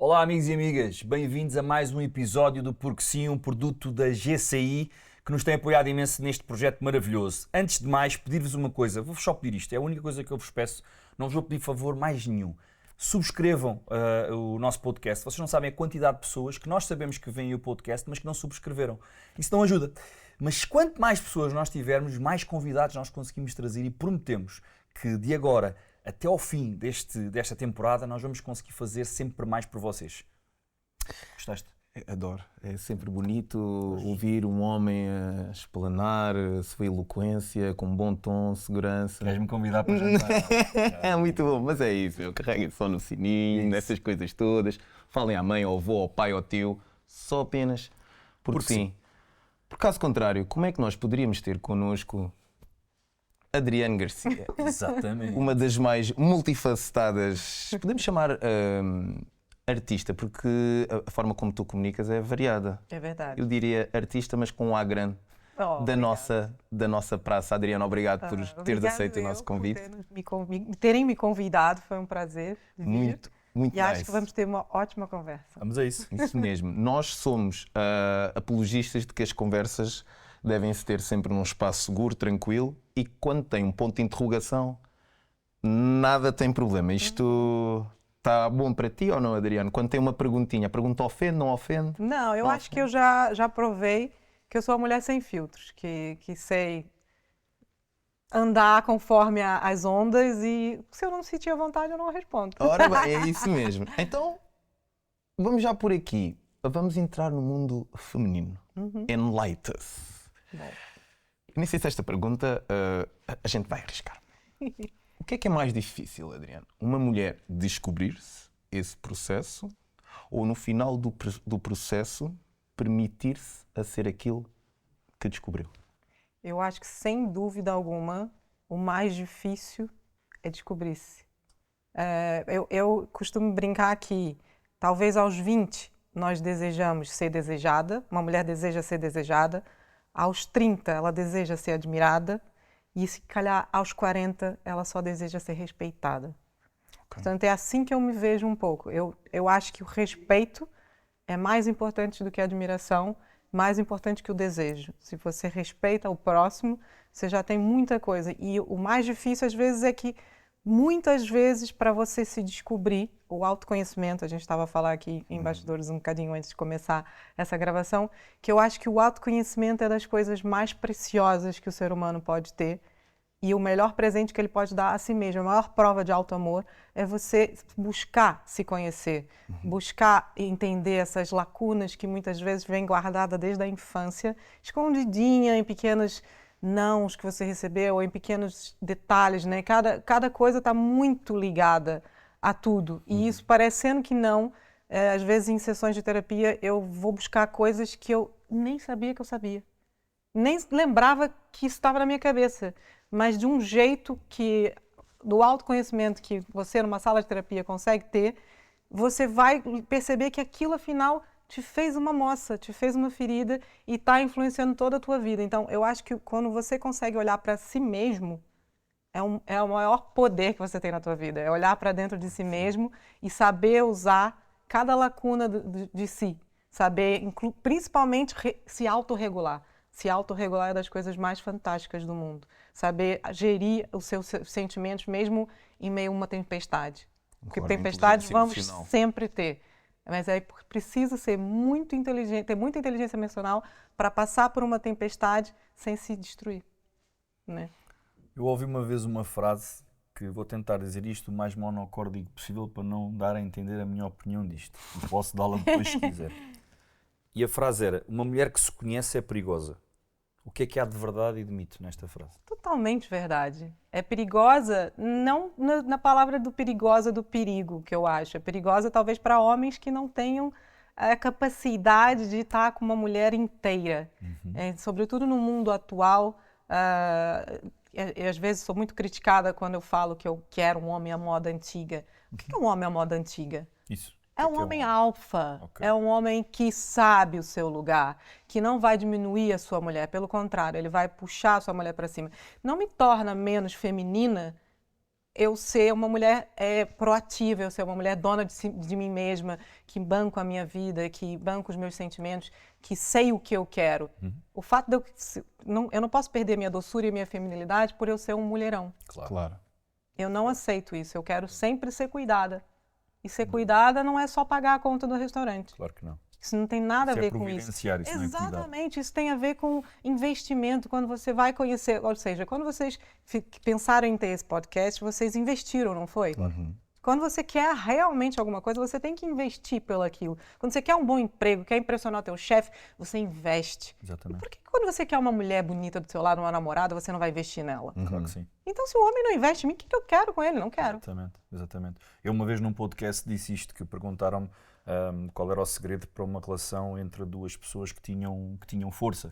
Olá amigos e amigas, bem-vindos a mais um episódio do Porque Sim, um produto da GCI que nos tem apoiado imenso neste projeto maravilhoso. Antes de mais, pedir-vos uma coisa, vou-vos só pedir isto, é a única coisa que eu vos peço, não vos vou pedir favor mais nenhum. Subscrevam o nosso podcast. Vocês não sabem a quantidade de pessoas que nós sabemos que veem o podcast, mas que não subscreveram. Isso não ajuda. Mas quanto mais pessoas nós tivermos, mais convidados nós conseguimos trazer e prometemos que de agora até ao fim desta temporada nós vamos conseguir fazer sempre mais por vocês. Gostaste? Adoro. É sempre bonito ouvir um homem a explanar a sua eloquência com bom tom, segurança. Queres-me convidar para jantar? É muito bom, mas é isso, meu. Carreguem só no sininho, nessas coisas todas. Falem à mãe, ao avô, ao pai, ao tio, só apenas porque sim. Por caso contrário, como é que nós poderíamos ter connosco Adriane Garcia? Exatamente. Uma das mais multifacetadas, podemos chamar artista, porque a forma como tu comunicas é variada. É verdade. Eu diria artista, mas com um A grande. Da nossa praça. Adriana, obrigado por teres aceito o nosso convite. Terem me convidado, foi um prazer. Muito E acho nice. que vamos ter uma ótima conversa. Vamos a isso. Isso mesmo. Nós somos apologistas de que as conversas devem se ter sempre num espaço seguro, tranquilo, e quando tem um ponto de interrogação, nada tem problema. Isto está bom para ti ou não, Adriano? Quando tem uma perguntinha, a pergunta ofende, não ofende? Não, eu acho que eu já provei que eu sou uma mulher sem filtros, que sei andar conforme as ondas e se eu não sentir a vontade eu não respondo. Ora bem, é isso mesmo. Então, vamos já por aqui. Vamos entrar no mundo feminino. Enlighten-us. Nem sei se esta pergunta a gente vai arriscar. O que é mais difícil, Adriano? Uma mulher descobrir-se esse processo ou no final do processo permitir-se a ser aquilo que descobriu? Eu acho que, sem dúvida alguma, o mais difícil é descobrir-se. Eu costumo brincar que, talvez aos 20, nós desejamos ser desejada, uma mulher deseja ser desejada, aos 30 ela deseja ser admirada e, se calhar, aos 40 ela só deseja ser respeitada. Portanto, é assim que eu me vejo um pouco. Eu acho que o respeito é mais importante do que a admiração, mais importante que o desejo. Se você respeita o próximo, você já tem muita coisa. E o mais difícil, às vezes, é que, muitas vezes, para você se descobrir, o autoconhecimento, a gente estava a falar aqui em bastidores um bocadinho antes de começar essa gravação, que eu acho que o autoconhecimento é das coisas mais preciosas que o ser humano pode ter. E o melhor presente que ele pode dar a si mesmo, a maior prova de auto-amor, é você buscar se conhecer, buscar entender essas lacunas que muitas vezes vêm guardadas desde a infância, escondidinha em pequenos nãos que você recebeu, ou em pequenos detalhes, né? Cada coisa está muito ligada a tudo. E isso, parecendo que não, às vezes em sessões de terapia eu vou buscar coisas que eu nem sabia que eu sabia. Nem lembrava que isso estava na minha cabeça. Mas de um jeito que, do autoconhecimento que você numa sala de terapia consegue ter, você vai perceber que aquilo, afinal, te fez uma moça, te fez uma ferida e está influenciando toda a tua vida. Então, eu acho que quando você consegue olhar para si mesmo, é o maior poder que você tem na tua vida. É olhar para dentro de si mesmo e saber usar cada lacuna de si. Saber, principalmente, se autorregular. Se autorregular é das coisas mais fantásticas do mundo. Saber gerir os seus sentimentos mesmo em meio a uma tempestade. Porque tempestades vamos sempre ter. Mas aí precisa ser muito inteligente, ter muita inteligência emocional para passar por uma tempestade sem se destruir, né? Eu ouvi uma vez uma frase que vou tentar dizer isto o mais monocórdico possível para não dar a entender a minha opinião disto. E posso dá-la depois se quiser. E a frase era: uma mulher que se conhece é perigosa. O que é que há de verdade e de mito nesta frase? Totalmente verdade. É perigosa, não na palavra do perigosa do perigo, que eu acho. É perigosa talvez para homens que não tenham a capacidade de estar com uma mulher inteira. Sobretudo no mundo atual, às vezes sou muito criticada quando eu falo que eu quero um homem à moda antiga. O que é um homem à moda antiga? Isso. É um homem alfa, é um homem que sabe o seu lugar, que não vai diminuir a sua mulher, pelo contrário, ele vai puxar a sua mulher para cima. Não me torna menos feminina eu ser uma mulher proativa, eu ser uma mulher dona de mim mesma, que banco a minha vida, que banco os meus sentimentos, que sei o que eu quero. O fato de eu não posso perder minha doçura e minha feminilidade por eu ser um mulherão. Claro. Eu não aceito isso. Eu quero sempre ser cuidada. E ser cuidada não é só pagar a conta do restaurante. Claro que não. Isso não tem nada a Isso é ver com isso. providenciar, isso não é cuidar. Exatamente, isso tem a ver com investimento. Quando você vai conhecer, ou seja, quando vocês pensaram em ter esse podcast, vocês investiram, não foi? Quando você quer realmente alguma coisa, você tem que investir pelo aquilo. Quando você quer um bom emprego, quer impressionar o teu chefe, você investe. Exatamente. E por que quando você quer uma mulher bonita do seu lado, uma namorada, você não vai investir nela? Claro que sim. Então, se o homem não investe em mim, o que eu quero com ele? Não quero. Exatamente. Eu uma vez num podcast disse isto, que perguntaram-me qual era o segredo para uma relação entre duas pessoas que tinham força.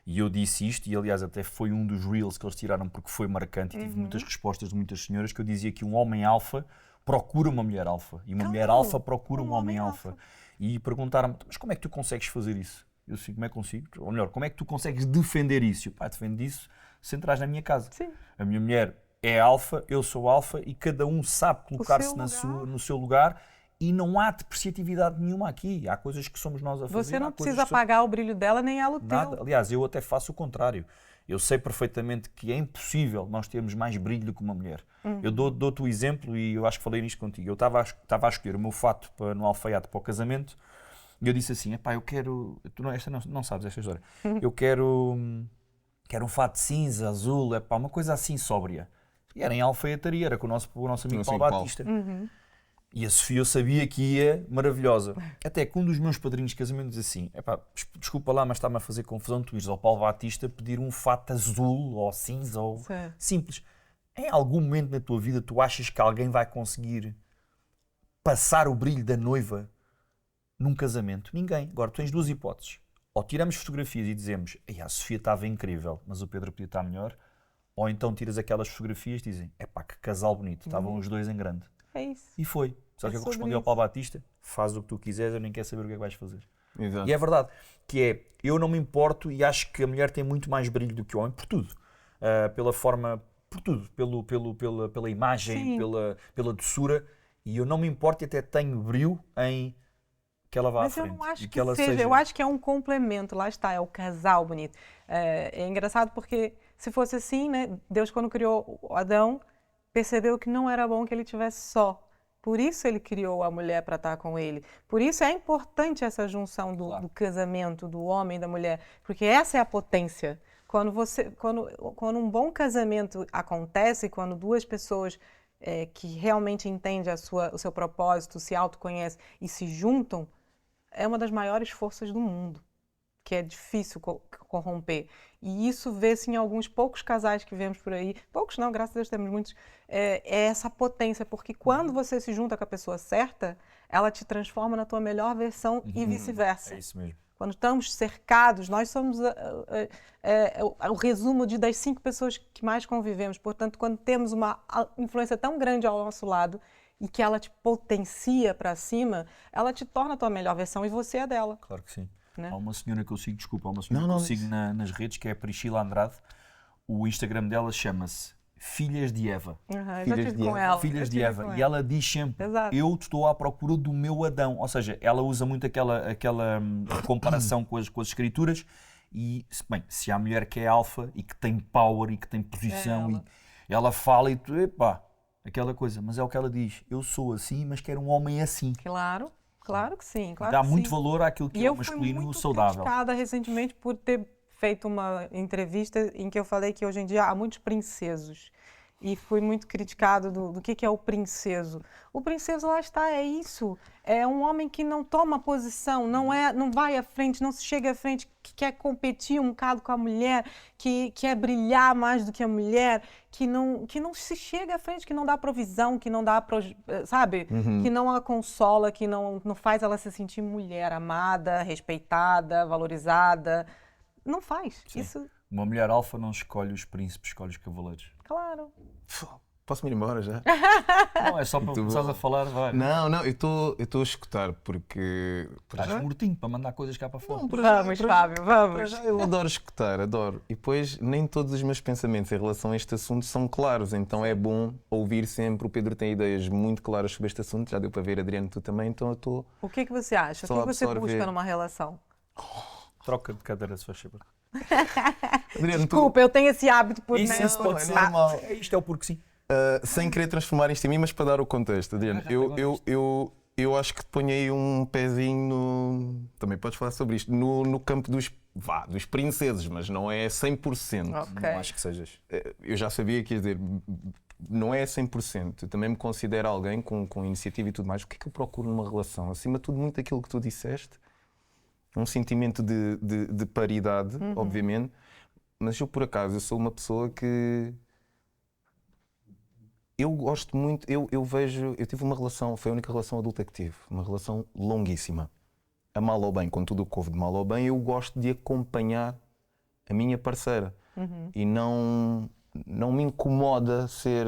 E eu disse isto, e aliás até foi um dos reels que eles tiraram porque foi marcante, e tive muitas respostas de muitas senhoras, que eu dizia que um homem alfa procura uma mulher alfa, e uma mulher alfa procura um homem alfa. E perguntaram-me, mas como é que tu consegues fazer isso? Eu disse, como é que consigo? Ou melhor, como é que tu consegues defender isso? E eu, defendo isso se entras na minha casa. Sim. A minha mulher é alfa, eu sou alfa, e cada um sabe colocar-se no seu lugar, e não há depreciatividade nenhuma aqui. Há coisas que somos nós a fazer. Você não precisa apagar o brilho dela, nem ela o teu. Nada. Aliás, eu até faço o contrário. Eu sei perfeitamente que é impossível nós termos mais brilho do que uma mulher. Eu dou-te o exemplo, e eu acho que falei nisto contigo. Eu estava a escolher o meu fato no alfaiate para o casamento, e eu disse assim, eu quero... Tu não sabes esta história. Eu quero um fato cinza, azul, uma coisa assim sóbria. E era em alfaiataria, era com o nosso amigo Paulo Batista. E a Sofia eu sabia que ia maravilhosa. Até que um dos meus padrinhos de casamento diz assim, desculpa lá, mas está-me a fazer confusão tu ires ao Paulo Batista pedir um fato azul ou cinza ou simples. Em algum momento na tua vida tu achas que alguém vai conseguir passar o brilho da noiva num casamento? Ninguém. Agora, tu tens duas hipóteses. Ou tiramos fotografias e dizemos, a Sofia estava incrível, mas o Pedro podia estar melhor. Ou então tiras aquelas fotografias e dizem, que casal bonito, estavam os dois em grande. É isso. E foi. Sabe o que eu respondi ao Paulo Batista? Faz o que tu quiseres, eu nem quero saber o que é que vais fazer. Exato. E é verdade, eu não me importo, e acho que a mulher tem muito mais brilho do que o homem, por tudo. Pela forma, por tudo. Pela imagem, pela doçura. E eu não me importo e até tenho brilho em que ela vá à frente. Mas eu não acho que ela seja, eu acho que é um complemento, lá está, é o casal bonito. É engraçado porque se fosse assim, né, Deus quando criou Adão, percebeu que não era bom que ele tivesse só. Por isso ele criou a mulher para estar com ele. Por isso é importante essa junção do casamento, do homem e da mulher, porque essa é a potência. Quando um bom casamento acontece, quando duas pessoas que realmente entendem o seu propósito, se autoconhecem e se juntam, é uma das maiores forças do mundo, que é difícil corromper. E isso vê-se em alguns poucos casais que vemos por aí. Poucos não, graças a Deus temos muitos. É essa potência, porque quando você se junta com a pessoa certa, ela te transforma na tua melhor versão e vice-versa. É isso mesmo. Quando estamos cercados, nós somos o resumo das 5 pessoas que mais convivemos. Portanto, quando temos uma influência tão grande ao nosso lado e que ela te potencia para cima, ela te torna a tua melhor versão e você é dela. Claro que sim. Né? Há uma senhora que eu sigo, desculpa, nas redes, que é a Priscila Andrade. O Instagram dela chama-se Filhas de Eva. Já estive com ela. Filhas de Eva. E ela diz sempre, eu estou à procura do meu Adão. Ou seja, ela usa muito aquela comparação com as escrituras. E, bem, se há mulher que é alfa e que tem power e que tem posição, e ela fala e tu, aquela coisa. Mas é o que ela diz, eu sou assim, mas quero um homem assim. Claro que sim. Claro Dá que muito sim. valor àquilo que é o masculino saudável. Eu fui muito criticada recentemente por ter feito uma entrevista em que eu falei que hoje em dia há muitos princesos. E fui muito criticado do que é o princeso. O princeso, lá está, é isso. É um homem que não toma posição, não vai à frente, não se chega à frente, que quer competir um bocado com a mulher, que quer brilhar mais do que a mulher, que não se chega à frente, que não dá provisão, que não dá, sabe? Que não a consola, que não faz ela se sentir mulher amada, respeitada, valorizada. Não faz. Sim. Isso... Uma mulher alfa não escolhe os príncipes, escolhe os cavaleiros. Claro. Posso-me ir embora já? Não, é só para começares a falar, vai. Não, eu estou a escutar porque... Estás mortinho para mandar coisas cá para fora. Não, Vamos, Fábio, para vamos. já eu adoro escutar, adoro. E depois nem todos os meus pensamentos em relação a este assunto são claros, então é bom ouvir sempre. O Pedro tem ideias muito claras sobre este assunto, já deu para ver, Adriano, tu também, então eu estou... O que é que você acha? O Só que é que você absorver. busca numa relação? Troca de cadeira, se faz favor. Adriano, Desculpa, eu tenho esse hábito por Isso né? pode é ser. normal. Isto é o porque sim. Sem querer transformar isto em mim, mas para dar o contexto, Adriano, eu acho que te ponho aí um pezinho no... Também podes falar sobre isto, no campo dos princeses, mas não é 100%. Ok. Não acho que sejas. Eu já sabia que ia dizer, não é 100%. Eu também me considero alguém com iniciativa e tudo mais. O que é que eu procuro numa relação? Acima de tudo, muito aquilo que tu disseste, um sentimento de paridade, obviamente, mas eu, por acaso, eu sou uma pessoa que... Eu gosto muito, eu vejo, eu tive uma relação, foi a única relação adulta que tive, uma relação longuíssima. A mal ou bem, com tudo o que houve de mal ou bem, eu gosto de acompanhar a minha parceira. E não me incomoda ser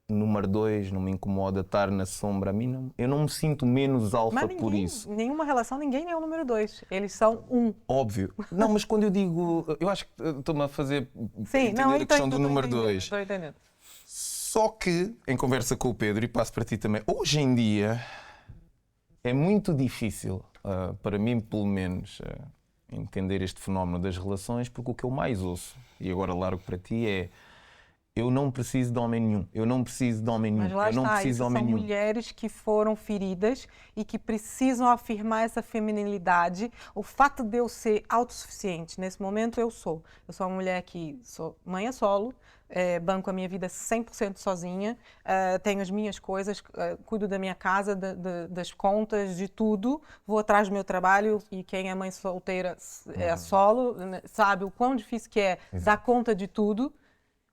número 2, não me incomoda estar na sombra. A mim não, eu não me sinto menos alfa Mas por isso. nenhuma relação, ninguém é o número 2. Eles são um. Óbvio. Não, mas quando eu digo, eu acho que estou-me a fazer Sim, entender não, a questão entendo, do número 2. Estou entendendo. Só que, em conversa com o Pedro, e passo para ti também, hoje em dia é muito difícil, para mim pelo menos, entender este fenómeno das relações, porque o que eu mais ouço, e agora largo para ti, é: eu não preciso de homem nenhum, eu não preciso de homem nenhum, Mas lá eu não está, preciso isso de homem são nenhum. mulheres que foram feridas e que precisam afirmar essa feminilidade. O fato de eu ser autossuficiente, nesse momento eu sou. Eu sou uma mulher que sou mãe solo, banco a minha vida 100% sozinha, tenho as minhas coisas, cuido da minha casa, das contas, de tudo, vou atrás do meu trabalho, e quem é mãe solteira é solo, né, sabe o quão difícil que é dar conta de tudo.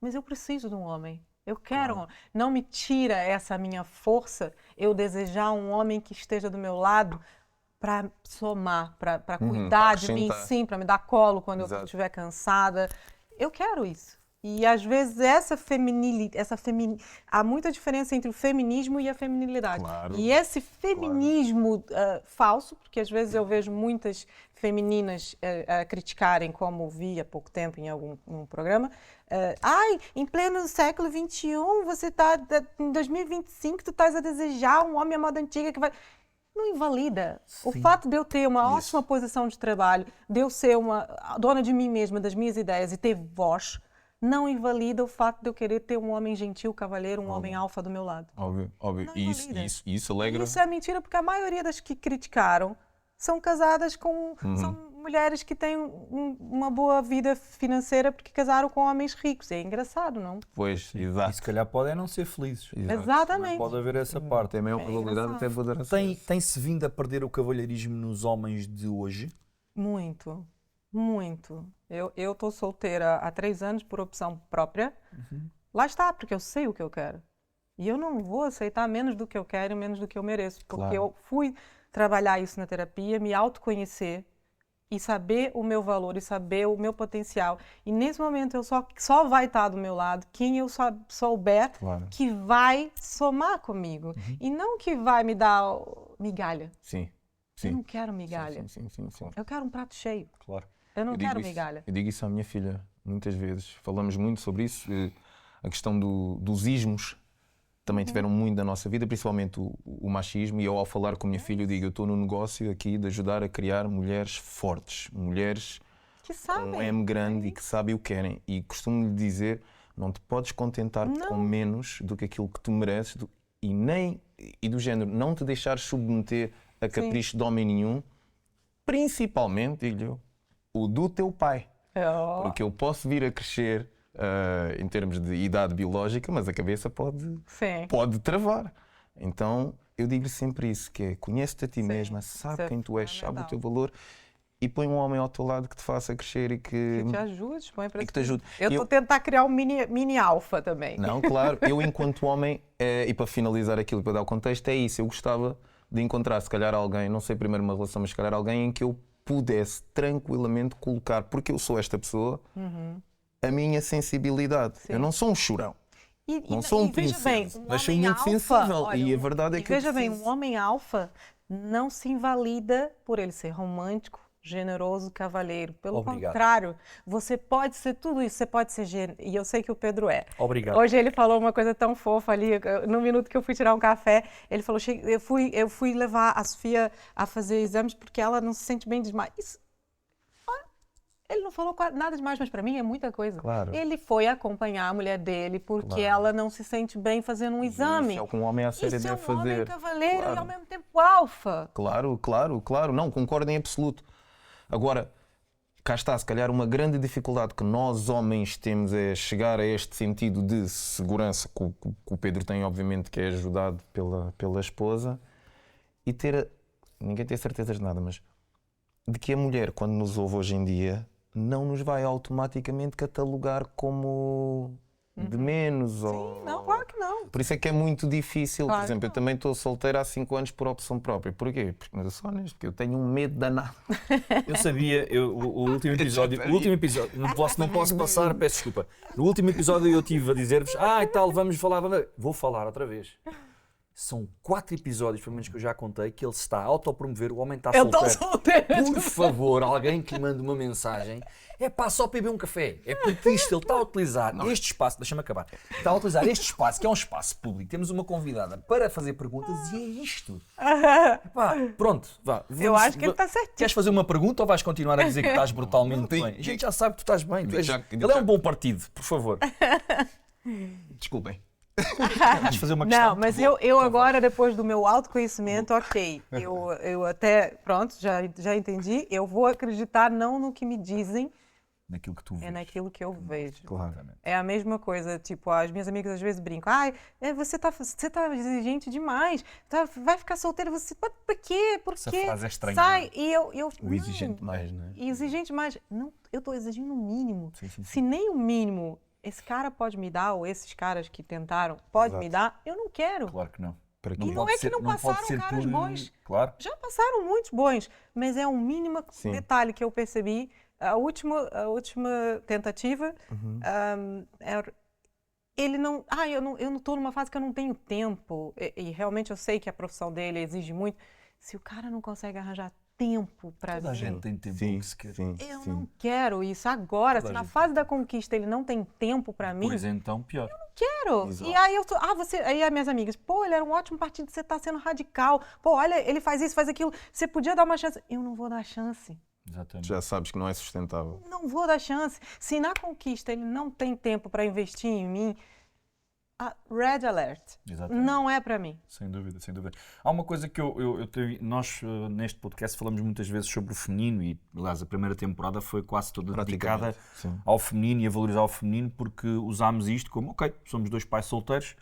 Mas eu preciso de um homem. Eu quero. Claro. Não me tira essa minha força eu desejar um homem que esteja do meu lado para somar, para cuidar de mim, acrescentar. sim, para me dar colo quando eu Exato. estiver cansada. Eu quero isso. E às vezes há muita diferença entre o feminismo e a feminilidade. Claro. E esse feminismo falso, porque às vezes eu vejo muitas femininas a criticarem, como vi há pouco tempo em algum programa, em pleno século XXI, você está em 2025, tu estás a desejar um homem à moda antiga que vai... Não invalida. O fato de eu ter uma ótima posição de trabalho, de eu ser uma dona de mim mesma, das minhas ideias e ter voz, não invalida o fato de eu querer ter um homem gentil, cavalheiro, um homem alfa do meu lado. Óbvio, óbvio. Não E invalida. isso alegra. Isso é mentira, porque a maioria das que criticaram são casadas com... São mulheres que têm uma boa vida financeira porque casaram com homens ricos. É engraçado, não? Pois, E exato. se calhar podem não ser felizes. Exatamente. Pode haver essa parte. Tem a maior probabilidade até de vou dar Tem-se vindo a perder o cavalheirismo nos homens de hoje? Muito, muito. Eu estou solteira há 3 anos por opção própria. Lá está, porque eu sei o que eu quero. E eu não vou aceitar menos do que eu quero, menos do que eu mereço. Porque Claro. eu fui trabalhar isso na terapia, me autoconhecer e saber o meu valor e saber o meu potencial. E nesse momento eu só vai estar do meu lado quem eu souber Claro. que vai somar comigo. E não que vai me dar migalha. Sim, Eu sim. não quero migalha. Sim. Eu quero um prato cheio. Claro. Eu não quero isso, migalha. eu digo isso à minha filha muitas vezes. Falamos muito sobre isso. A questão dos ismos também tiveram muito na nossa vida, principalmente o machismo. E eu, ao falar com a minha filha, eu digo: eu estou no negócio aqui de ajudar a criar mulheres fortes, mulheres Que com sabem. M grande e que sabem o que querem. E costumo-lhe dizer: não te podes contentar com menos do que aquilo que tu mereces e do género, não te deixares submeter a capricho de homem nenhum, principalmente, digo-lhe eu, o do teu pai. Oh. Porque eu posso vir a crescer em termos de idade biológica, mas a cabeça Sim. pode travar. Então eu digo-lhe sempre isso, que é: conhece-te a ti mesma, isso sabe é quem tu és, sabe o fundamental. teu valor, e põe um homem ao teu lado que te faça crescer e que Que te ajude, põe para que te ajude. Eu estou a tentar criar um mini alfa também. Não, claro, eu enquanto homem, e para finalizar aquilo, para dar o contexto, é isso. Eu gostava de encontrar, se calhar, alguém, não sei primeiro uma relação, mas se calhar alguém em que eu pudesse tranquilamente colocar, porque eu sou esta pessoa, a minha sensibilidade. Eu não sou um chorão. Não sou um veja bem, príncipe, um mas sou homem muito alfa, sensível. olha, E a verdade é que eu veja bem, preciso. um homem alfa não se invalida por ele ser romântico, generoso, cavalheiro. Pelo Obrigado. contrário, você pode ser tudo isso, você pode ser e eu sei que o Pedro é. Obrigado. Hoje ele falou uma coisa tão fofa ali, no minuto que eu fui tirar um café, ele falou, eu fui levar a Sofia a fazer exames porque ela não se sente bem demais. Ele não falou nada demais, mas para mim é muita coisa. Claro. Ele foi acompanhar a mulher dele porque ela não se sente bem fazendo um exame. Isso é o que um homem à série Isso deve é um homem fazer. cavaleiro Claro. e ao mesmo tempo alfa. Claro. Não, concordo em absoluto. Agora, cá está, se calhar uma grande dificuldade que nós homens temos é chegar a este sentido de segurança que o Pedro tem, obviamente, que é ajudado pela esposa, e ninguém tem certezas de nada, mas de que a mulher, quando nos ouve hoje em dia, não nos vai automaticamente catalogar como de menos. Sim, não, claro que não. Por isso é que é muito difícil. Claro Por exemplo, eu também estou solteiro há 5 anos por opção própria. Porquê? Porque, mas eu sou honesto, porque eu tenho um medo danado. Eu sabia, o último episódio, não posso passar, peço desculpa. No último episódio eu estive a dizer-vos, e tal, vamos falar, vou falar outra vez. São 4 episódios, pelo menos que eu já contei, que ele se está a autopromover, o homem está Eu estou solteiro. solteira. Por favor, alguém que lhe mande uma mensagem. É pá, só para beber um café. É porque isto, ele está a utilizar este espaço, deixa-me acabar, está a utilizar este espaço, que é um espaço público. Temos uma convidada para fazer perguntas e é isto. Epá, pronto, vá. Eu acho que ele está certinho. Queres fazer uma pergunta ou vais continuar a dizer que estás brutalmente bem? A gente já sabe que tu estás bem. Ele é um bom partido, por favor. Desculpem. Vais fazer uma questão. Não, mas eu agora, depois do meu autoconhecimento, ok, eu até, pronto, já entendi, eu vou acreditar não no que me dizem, Naquilo que tu vês. é naquilo que eu vejo. Claramente. É a mesma coisa, tipo, as minhas amigas às vezes brincam, você tá exigente demais, vai ficar solteira, você, pra quê? Por Essa quê? frase é estranha, Sai, não e eu O não, exigente mais, não é? exigente mais, não, eu tô exigindo o mínimo, Sim. se nem o mínimo esse cara pode me dar, ou esses caras que tentaram, pode me dar, eu não quero. Claro que não. Para quê? E não pode é que ser- não pode passaram ser caras por- bons. Claro. Já passaram muitos bons, mas é um mínimo Sim. detalhe que eu percebi. A última tentativa, ele não... eu não estou numa fase que eu não tenho tempo. E realmente eu sei que a profissão dele exige muito. Se o cara não consegue arranjar tempo para Toda a vir, gente tem tempo Sim, que se quer. sim, eu sim. não quero isso agora. Toda Se a na gente fase da conquista ele não tem tempo para mim, Pois então, pior. quero. Exato. E aí eu tô, aí as minhas amigas, pô, ele era um ótimo partido, você tá sendo radical. Pô, olha, ele faz isso, faz aquilo. Você podia dar uma chance. Eu não vou dar chance. Exatamente. Já sabes que não é sustentável. Não vou dar chance. Se na conquista ele não tem tempo para investir em mim, red alert. Exatamente. Não é para mim. Sem dúvida, sem dúvida. Há uma coisa que nós neste podcast falamos muitas vezes sobre o feminino e, aliás, a primeira temporada foi quase toda dedicada Sim. ao feminino e a valorizar o feminino porque usámos isto como, ok, somos 2 pais solteiros,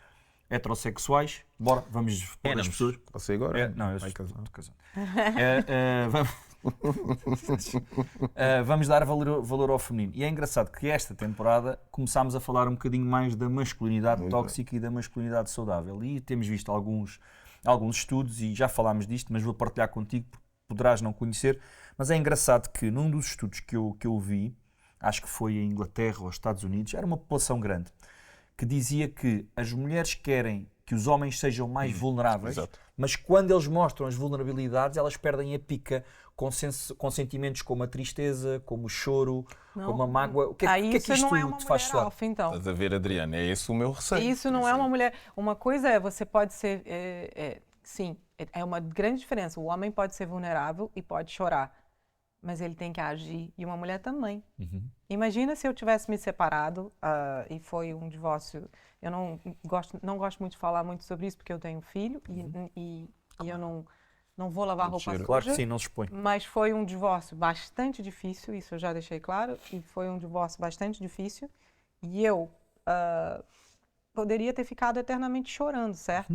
heterossexuais, bora, vamos pôr as pessoas... Você agora? Não, eu vai estou casar. casado. Vamos dar valor ao feminino. E é engraçado que esta temporada começámos a falar um bocadinho mais da masculinidade Muito tóxica e da masculinidade saudável. E temos visto alguns estudos, e já falámos disto, mas vou partilhar contigo porque poderás não conhecer. Mas é engraçado que num dos estudos que eu vi, acho que foi em Inglaterra ou Estados Unidos, era uma população grande, que dizia que as mulheres querem que os homens sejam mais vulneráveis, exato. mas quando eles mostram as vulnerabilidades, elas perdem a pica com sentimentos como a tristeza, como o choro, como a mágoa. O que é que isso isto não é uma te faz mulher soar? alfa, então. Estás a ver, Adriana? É esse o meu receio. Isso não é uma mulher. Uma coisa é, você pode ser. Sim, é uma grande diferença. O homem pode ser vulnerável e pode chorar, mas ele tem que agir. E uma mulher também. Imagina se eu tivesse me separado e foi um divórcio. Eu não gosto muito de falar muito sobre isso porque eu tenho um filho e eu não vou lavar roupa suja. Claro que sim, não se expõe. Mas foi um divórcio bastante difícil, isso eu já deixei claro, e foi um divórcio bastante difícil. E eu poderia ter ficado eternamente chorando, certo?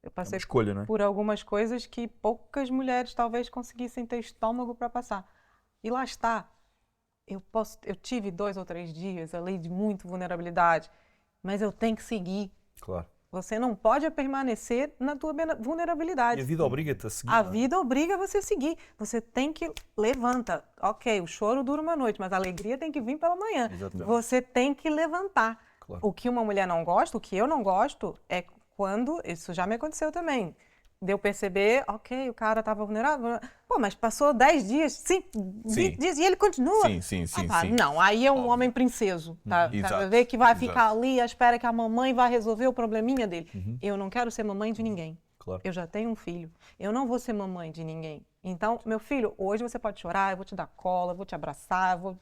Eu É uma passei escolha, não é? por algumas coisas que poucas mulheres talvez conseguissem ter estômago para passar. E lá está. Eu tive 2 ou 3 dias ali de muita vulnerabilidade, mas eu tenho que seguir. Claro. Você não pode permanecer na tua vulnerabilidade. E a vida obriga-te a seguir. A não é? vida obriga você a seguir. Você tem que levanta. Ok, o choro dura uma noite, mas a alegria tem que vir pela manhã. Exatamente. Você tem que levantar. Claro. O que uma mulher não gosta, o que eu não gosto, é quando, isso já me aconteceu também, de eu perceber, ok, o cara estava vulnerável, pô, mas passou 10 dias, 20 dias, e ele continua. Sim. Não, aí é um homem princeso, tá? Exato, Ver que vai exato. ficar ali, espera que a mamãe vai resolver o probleminha dele. Eu não quero ser mamãe de ninguém. Claro. Eu já tenho um filho. Eu não vou ser mamãe de ninguém. Então, meu filho, hoje você pode chorar, eu vou te dar cola, eu vou te abraçar, eu vou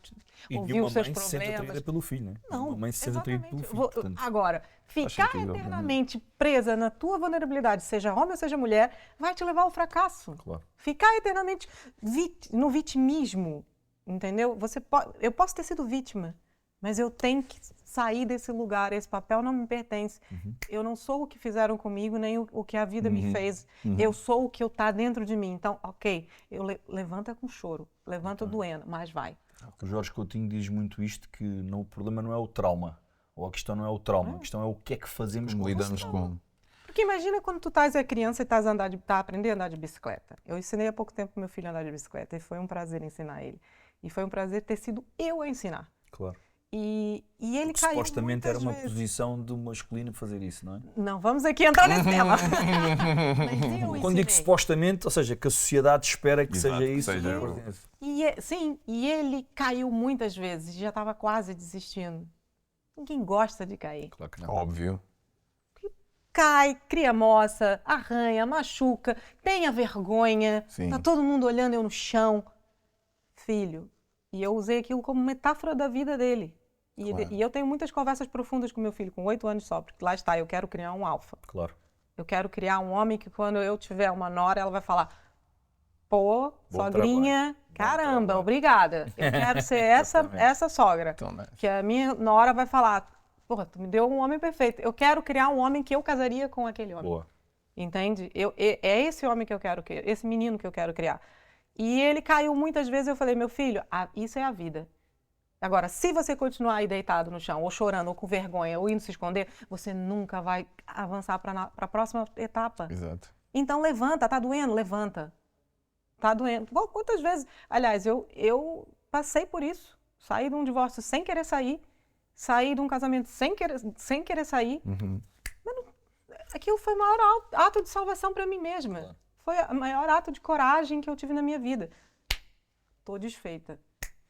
ouvir os seus se sente atraída problemas. pelo filho, né? Não, Uma mãe se sente atraída pelo filho. Portanto, Agora, ficar sentido, eternamente presa na tua vulnerabilidade, seja homem ou seja mulher, vai te levar ao fracasso. claro. Ficar eternamente no vitimismo, entendeu? Eu posso ter sido vítima, mas eu tenho que sair desse lugar. Esse papel não me pertence. Eu não sou o que fizeram comigo, nem o que a vida me fez. Eu sou o que está dentro de mim. Então, ok, levanta com choro, levanta doendo, mas vai. O Jorge Coutinho diz muito isto, que o problema não é o trauma, ou a questão não é o trauma, a questão é o que é que fazemos Como com lidamos isso. com... Porque imagina quando tu estás criança e estás aprendendo a andar de bicicleta. Eu ensinei há pouco tempo pro meu filho a andar de bicicleta e foi um prazer ensinar ele. E foi um prazer ter sido eu a ensinar. Claro. E ele Porque caiu supostamente muitas era uma vezes. posição do masculino fazer isso, não é? Não, vamos aqui entrar nesse tema. Mas eu Quando digo ensinei. supostamente, ou seja, que a sociedade espera que Exato, seja que isso. seja Sim, e ele caiu muitas vezes, já estava quase desistindo. Ninguém gosta de cair. Claro que não. Óbvio. Cai, cria moça, arranha, machuca, tenha vergonha, Sim. tá todo mundo olhando eu no chão. Filho, e eu usei aquilo como metáfora da vida dele. E eu tenho muitas conversas profundas com meu filho, com 8 anos só, porque lá está, eu quero criar um alfa. Claro. Eu quero criar um homem que quando eu tiver uma nora, ela vai falar, pô, Bom sogrinha, trabalho. caramba, obrigada. Eu quero ser essa sogra. Então, né? Que a minha nora vai falar, porra, tu me deu um homem perfeito. Eu quero criar um homem que eu casaria com aquele homem. Boa. Entende? É esse homem que eu quero criar, esse menino que eu quero criar. E ele caiu muitas vezes, eu falei, meu filho, isso é a vida. Agora, se você continuar aí deitado no chão, ou chorando, ou com vergonha, ou indo se esconder, você nunca vai avançar para a próxima etapa. Exato. Então levanta, tá doendo? Levanta. Tá doendo. Bom, quantas vezes, aliás, eu passei por isso. Saí de um divórcio sem querer sair, saí de um casamento sem querer sair. Mas aquilo foi o maior ato de salvação para mim mesma. Claro. Foi o maior ato de coragem que eu tive na minha vida. Tô desfeita,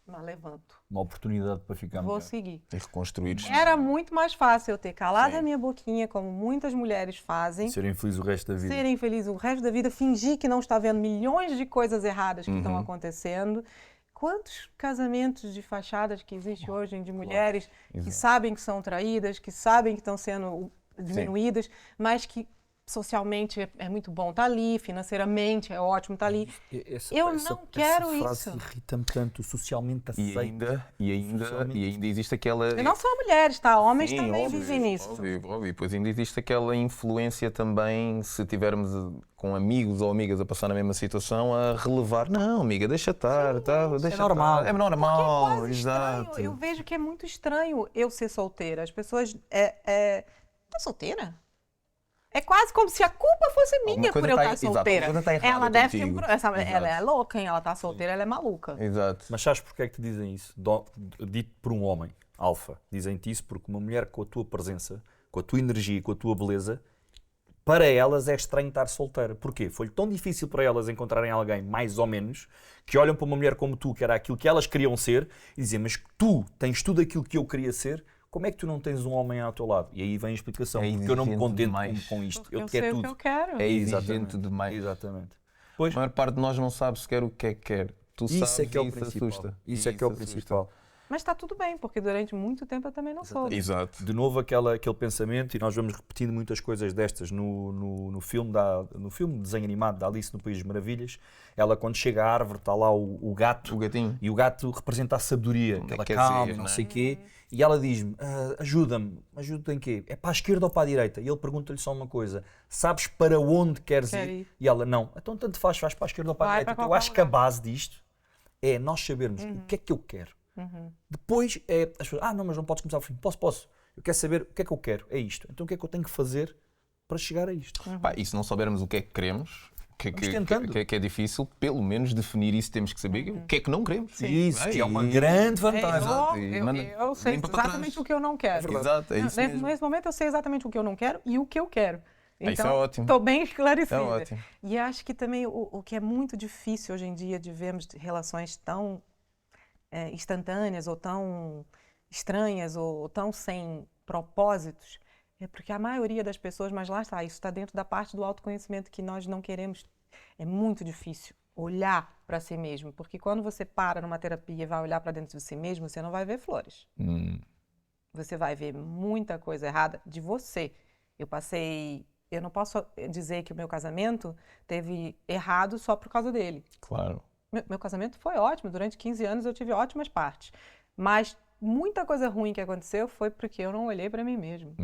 mas levanto. Uma oportunidade para ficar Vou melhor. seguir. E reconstruir. Era muito mais fácil eu ter calado Sim. a minha boquinha, como muitas mulheres fazem, Serem felizes o resto da vida. serem felizes o resto da vida, fingir que não está vendo milhões de coisas erradas que estão acontecendo. Quantos casamentos de fachadas que existem hoje de mulheres que Exato. sabem que são traídas, que sabem que estão sendo diminuídas, mas que socialmente é muito bom estar ali, financeiramente é ótimo estar ali. Eu não quero essa frase isso. irrita-me tanto, socialmente E aceito. ainda existe aquela... E não só mulheres, tá? Homens Sim, também óbvio, vivem nisso. Óbvio. Pois ainda existe aquela influência também, se tivermos com amigos ou amigas a passar na mesma situação, a relevar. Não, amiga, deixa estar. Deixa normal. estar. É É normal, quase exato. estranho. Eu vejo que é muito estranho eu ser solteira. As pessoas... Tá solteira? É quase como se a culpa fosse minha Alguma por coisa eu tá- estar exato, solteira. alguma coisa tá errada Ela deve ter contigo. ela é Exato. louca, hein? Ela tá solteira, ela é maluca. Exato. Mas sabes porque é que te dizem isso? Dito por um homem, alfa. Dizem-te isso porque uma mulher com a tua presença, com a tua energia, com a tua beleza, para elas é estranho estar solteira. Porquê? Foi tão difícil para elas encontrarem alguém, mais ou menos, que olham para uma mulher como tu, que era aquilo que elas queriam ser, e dizem, mas tu tens tudo aquilo que eu queria ser, como é que tu não tens um homem ao teu lado? E aí vem a explicação, É porque eu não me exigente contento demais. com isto. Eu Eu sei quero o que tudo. eu quero. É Exatamente. exigente demais. Exatamente. Pois, A maior parte de nós não sabe sequer o que é que quer. Tu isso sabes é que é o e isso principal. assusta. Isso é que é o assusta. principal. Mas está tudo bem, porque durante muito tempo eu também não soube. Exato. De novo aquele pensamento, e nós vamos repetindo muitas coisas destas no filme de desenho animado da Alice no País das Maravilhas. Ela, quando chega à árvore, está lá o gato, O gatinho. e o gato representa a sabedoria, Onde é aquela que quer calma, ser, não não é? sei o quê, e ela diz-me, ajuda-me em quê? É para a esquerda ou para a direita? E ele pergunta-lhe só uma coisa, sabes para onde queres Quer ir? ir. E ela, não, então tanto faz para a esquerda ou para a Vai direita. para Então, eu qualquer acho que a lugar. base disto é nós sabermos o que é que eu quero. Depois é as pessoas, não, mas não podes começar ao fim. Posso. Eu quero saber o que é que eu quero, é isto. Então o que é que eu tenho que fazer para chegar a isto? Pá, e se não soubermos o que é que queremos, Vamos tentando. que é difícil, pelo menos definir isso, temos que saber o que é que não queremos. Isso, que é uma grande vantagem. Eu sei limpa para exatamente trás. o que eu não quero. Exato, é isso mesmo. Nesse momento eu sei exatamente o que eu não quero e o que eu quero. Isso é Então, ótimo. estou bem esclarecida. É ótimo. E acho que também o que é muito difícil hoje em dia de vermos relações tão instantâneas ou tão estranhas ou tão sem propósitos é porque a maioria das pessoas, mas lá está, isso está dentro da parte do autoconhecimento que nós não queremos. É muito difícil olhar para si mesmo, porque quando você para numa terapia e vai olhar para dentro de si mesmo, você não vai ver flores. Você vai ver muita coisa errada de você. Eu não posso dizer que o meu casamento teve errado só por causa dele. Claro. Meu casamento foi ótimo, durante 15 anos eu tive ótimas partes, mas muita coisa ruim que aconteceu foi porque eu não olhei para mim mesmo.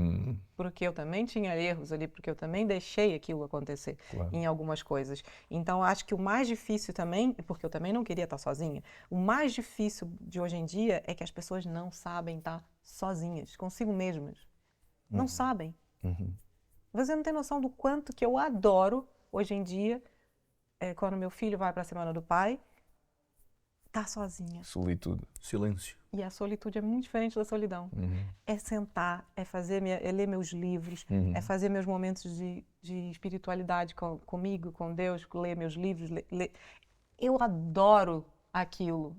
Porque eu também tinha erros ali, porque eu também deixei aquilo acontecer em algumas coisas. Então, acho que o mais difícil também, porque eu também não queria estar sozinha, o mais difícil de hoje em dia é que as pessoas não sabem estar sozinhas, consigo mesmas. Não sabem. Você não tem noção do quanto que eu adoro, hoje em dia, quando meu filho vai para a Semana do Pai, estar sozinha. Solitude. Silêncio. E a solitude é muito diferente da solidão. É sentar, é ler meus livros, é fazer meus momentos de espiritualidade comigo, com Deus, ler meus livros. Eu adoro aquilo.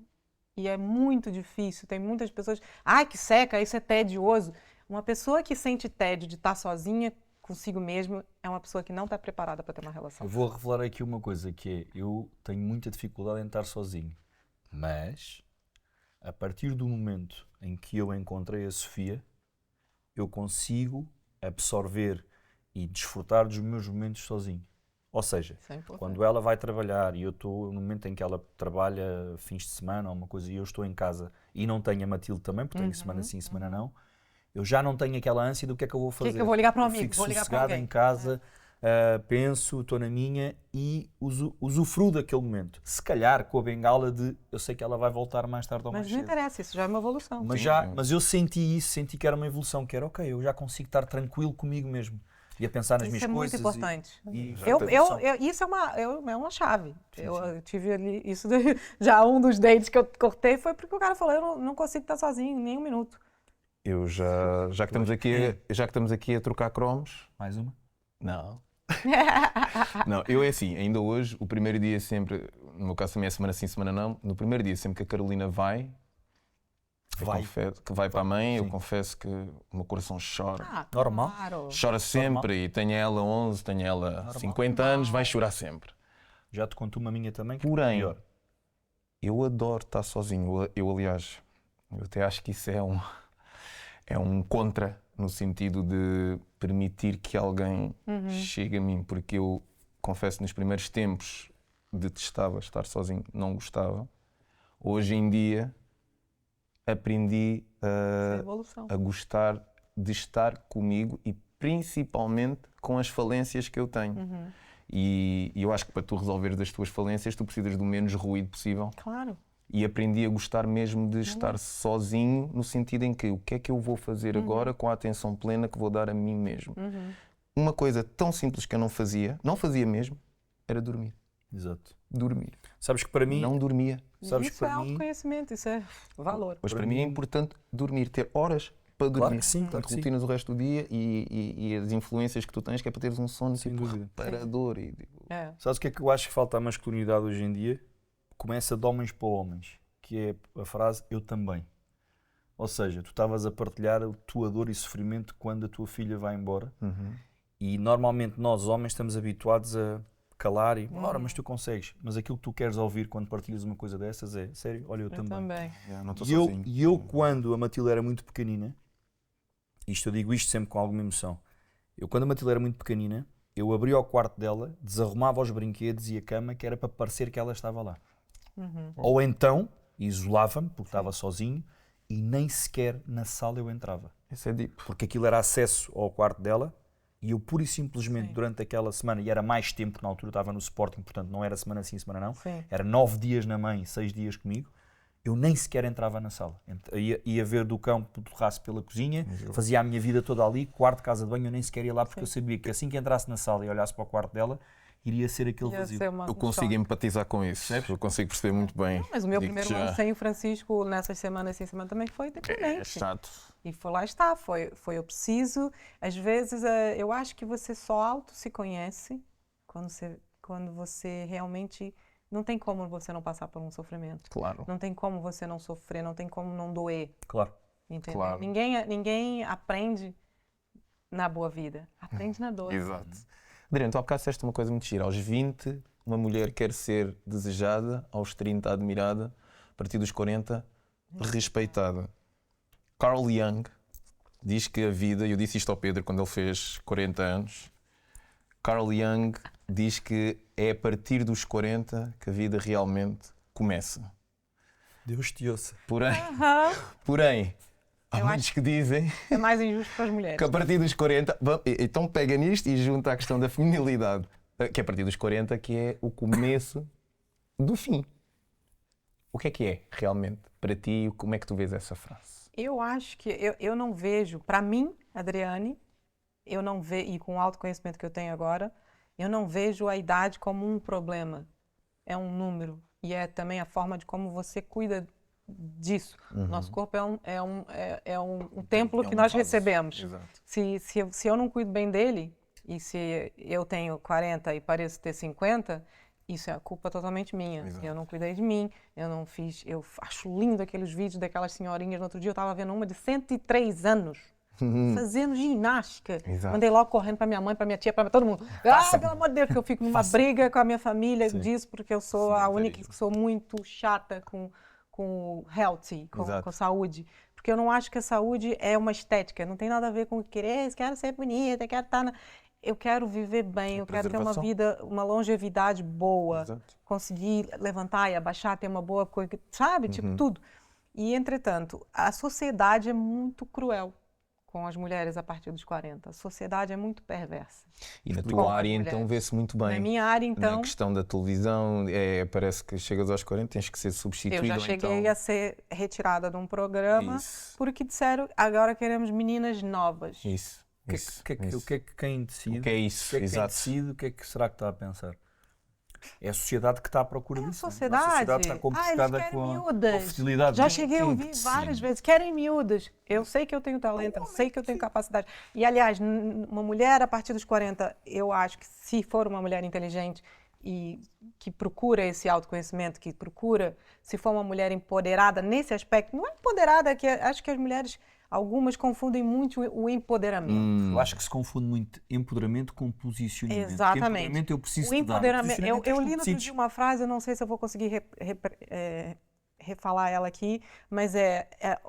E é muito difícil. Tem muitas pessoas... Ai, que seca, isso é tedioso. Uma pessoa que sente tédio de estar sozinha consigo mesmo é uma pessoa que não está preparada para ter uma relação. Eu vou revelar aqui uma coisa, que é, eu tenho muita dificuldade em estar sozinho. Mas, a partir do momento em que eu encontrei a Sofia, eu consigo absorver e desfrutar dos meus momentos sozinho. Ou seja, quando ela vai trabalhar e eu estou no momento em que ela trabalha fins de semana ou uma coisa e eu estou em casa e não tenho a Matilde também, porque tenho semana sim, semana não, eu já não tenho aquela ânsia do que é que eu vou fazer. Que é que eu vou ligar para um amigo? Fico Vou ligar para sossegado alguém. em casa, penso, estou na minha e usufruo daquele momento. Se calhar com a bengala de eu sei que ela vai voltar mais tarde ou mais Mas não cedo. interessa, isso já é uma evolução. Mas eu senti isso, senti que era uma evolução, que era ok, eu já consigo estar tranquilo comigo mesmo. E a pensar nas minhas Isso é coisas. muito importante. Isso é uma chave. Eu tive ali, já um dos dates que eu cortei foi porque o cara falou, eu não consigo estar sozinho nem um minuto. Eu já que estamos aqui a trocar cromos. Mais uma? Não. Não, eu é assim, ainda hoje, o primeiro dia sempre, no meu caso também é semana sim, semana não, no primeiro dia sempre que a Carolina vai para a mãe, eu confesso que o meu coração chora. Normal. Claro. Chora sempre e tenho ela 11, tenho ela 50 anos, vai chorar sempre. Já te conto uma minha também, que Porém, é pior. eu adoro estar sozinho. Aliás, eu até acho que isso é um contra, no sentido de permitir que alguém chegue a mim, porque eu confesso nos primeiros tempos detestava estar sozinho, não gostava. Hoje em dia aprendi a gostar de estar comigo e principalmente com as falências que eu tenho. E eu acho que para tu resolveres as tuas falências tu precisas do menos ruído possível. Claro. E aprendi a gostar mesmo de estar sozinho, no sentido em que o que é que eu vou fazer agora com a atenção plena que vou dar a mim mesmo. Uma coisa tão simples que eu não fazia mesmo, era dormir. Exato. Dormir. Sabes que para mim... Não dormia. Sabes Isso que é para mim... autoconhecimento, isso é valor. Mas para mim é importante dormir, ter horas para dormir. Claro que sim, claro que sim. Rotinas o resto do dia e as influências que tu tens, que é para teres um sono Sem tipo dúvida. reparador. Sabes o que é que eu acho que falta à masculinidade hoje em dia? Começa de homens para homens, que é a frase eu também. Ou seja, tu estavas a partilhar a tua dor e sofrimento quando a tua filha vai embora e normalmente nós homens estamos habituados a calar e ora, mas tu consegues. Mas aquilo que tu queres ouvir quando partilhas uma coisa dessas é sério, olha, eu também. Não estou E eu, sozinho. e eu, quando a Matilde era muito pequenina, eu digo isto sempre com alguma emoção, quando a Matilde era muito pequenina, eu abria o quarto dela, desarrumava os brinquedos e a cama, que era para parecer que ela estava lá. Ou então, isolava-me, porque estava sozinho, e nem sequer na sala eu entrava. Isso é deep. Porque aquilo era acesso ao quarto dela, e eu pura e simplesmente durante aquela semana, e era mais tempo, na altura eu estava no Sporting, portanto não era semana sim, semana não, era 9 dias na mãe, 6 dias comigo, eu nem sequer entrava na sala. Ia ver do campo do terraço pela cozinha, fazia a minha vida toda ali, quarto, casa de banho, eu nem sequer ia lá, porque eu sabia que assim que entrasse na sala e olhasse para o quarto dela, iria ser aquele Ia vazio. ser um Eu consigo choque. empatizar com isso. Percebes? Eu consigo perceber muito bem. Mas o meu Digo-te primeiro ano já. sem o Francisco, nessas semanas sem semana, também foi É deprimente. chato. E foi lá está, foi eu preciso. Às vezes, eu acho que você só auto se conhece quando você realmente. Não tem como você não passar por um sofrimento. Claro. Não tem como você não sofrer, não tem como não doer. Claro. Entendeu? Claro. Ninguém aprende na boa vida. Aprende na dor. Exato. Adriano, tu há bocado disseste uma coisa muito gira. Aos 20, uma mulher quer ser desejada, aos 30, admirada, a partir dos 40, respeitada. Carl Jung diz que a vida, eu disse isto ao Pedro quando ele fez 40 anos, Carl Jung diz que é a partir dos 40 que a vida realmente começa. Deus te ouça. Porém, há Eu muitos que dizem É mais injusto para as mulheres. que a partir dos 40, então pega nisto e junta a questão da feminilidade, que é a partir dos 40 que é o começo do fim. O que é realmente para ti? Como é que tu vês essa frase? Eu acho que eu não vejo, para mim, Adriane, eu não vejo, e com o autoconhecimento que eu tenho agora, eu não vejo a idade como um problema. É um número. E é também a forma de como você cuida disso. Nosso corpo é um templo que nós recebemos. Exato. Se eu não cuido bem dele, e se eu tenho 40 e pareço ter 50, isso é a culpa totalmente minha. Exato. Eu não cuidei de mim, eu acho lindo aqueles vídeos daquelas senhorinhas. No outro dia eu estava vendo uma de 103 anos. Fazendo ginástica. Exato. Mandei logo correndo para minha mãe, para minha tia, para todo mundo. Pelo amor de Deus, que eu fico numa briga com a minha família disso, porque eu sou a única que sou muito chata com o healthy, com saúde. Porque eu não acho que a saúde é uma estética. Não tem nada a ver com querer, quero ser bonita, quero estar... Eu quero viver bem, eu quero ter uma vida, uma longevidade boa. Exato. Conseguir levantar e abaixar, ter uma boa coisa, sabe? Tipo, tudo. E, entretanto, a sociedade é muito cruel com as mulheres a partir dos 40. A sociedade é muito perversa. E na Com tua as área, mulheres. então, vê-se muito bem. Na minha área, então, Na questão da televisão, parece que chegas aos 40 tens que ser substituído. eu já ou cheguei então... a ser retirada de um programa Isso. porque disseram, agora queremos meninas novas. Isso. O que é que quem decide? O que é isso? O que é que quem Exato. decide? O que é que será que está a pensar? É a sociedade que está à procura É a disso. não é? sociedade. A sociedade está Eles complicada querem com a miúdas. fertilidade. Já Quem- cheguei a quem ouvir decide? várias vezes. Querem miúdas. Eu sei que eu tenho talento, eu sei que eu tenho capacidade. E, aliás, uma mulher a partir dos 40, eu acho que se for uma mulher inteligente e que procura esse autoconhecimento, que procura, se for uma mulher empoderada nesse aspecto, não é empoderada, que acho que as mulheres, algumas confundem muito o empoderamento. Eu acho que se confunde muito empoderamento com posicionamento. Porque Exatamente. empoderamento eu preciso O te dar. empoderamento. Posicionamento Eu és tu li que no outro decides. dia uma frase, eu não sei se eu vou conseguir refalar ela aqui, mas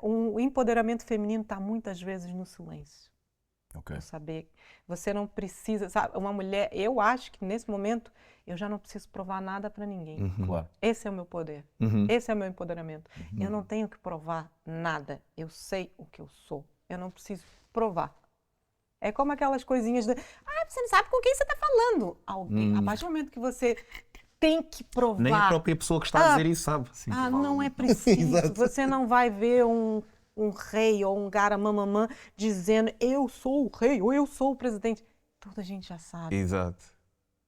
o empoderamento feminino está muitas vezes no silêncio. Ok. No saber. Você não precisa, sabe? Uma mulher, eu acho que nesse momento eu já não preciso provar nada para ninguém. Claro. Esse é o meu poder. Esse é o meu empoderamento. Eu não tenho que provar nada. Eu sei o que eu sou. Eu não preciso provar. É como aquelas coisinhas de... você não sabe com quem você está falando. Alguém, a partir do momento que você tem que provar... Nem a própria pessoa que está a dizer isso sabe. não é preciso. Você não vai ver um rei ou um cara mamamã dizendo eu sou o rei ou eu sou o presidente. Toda a gente já sabe. Exato.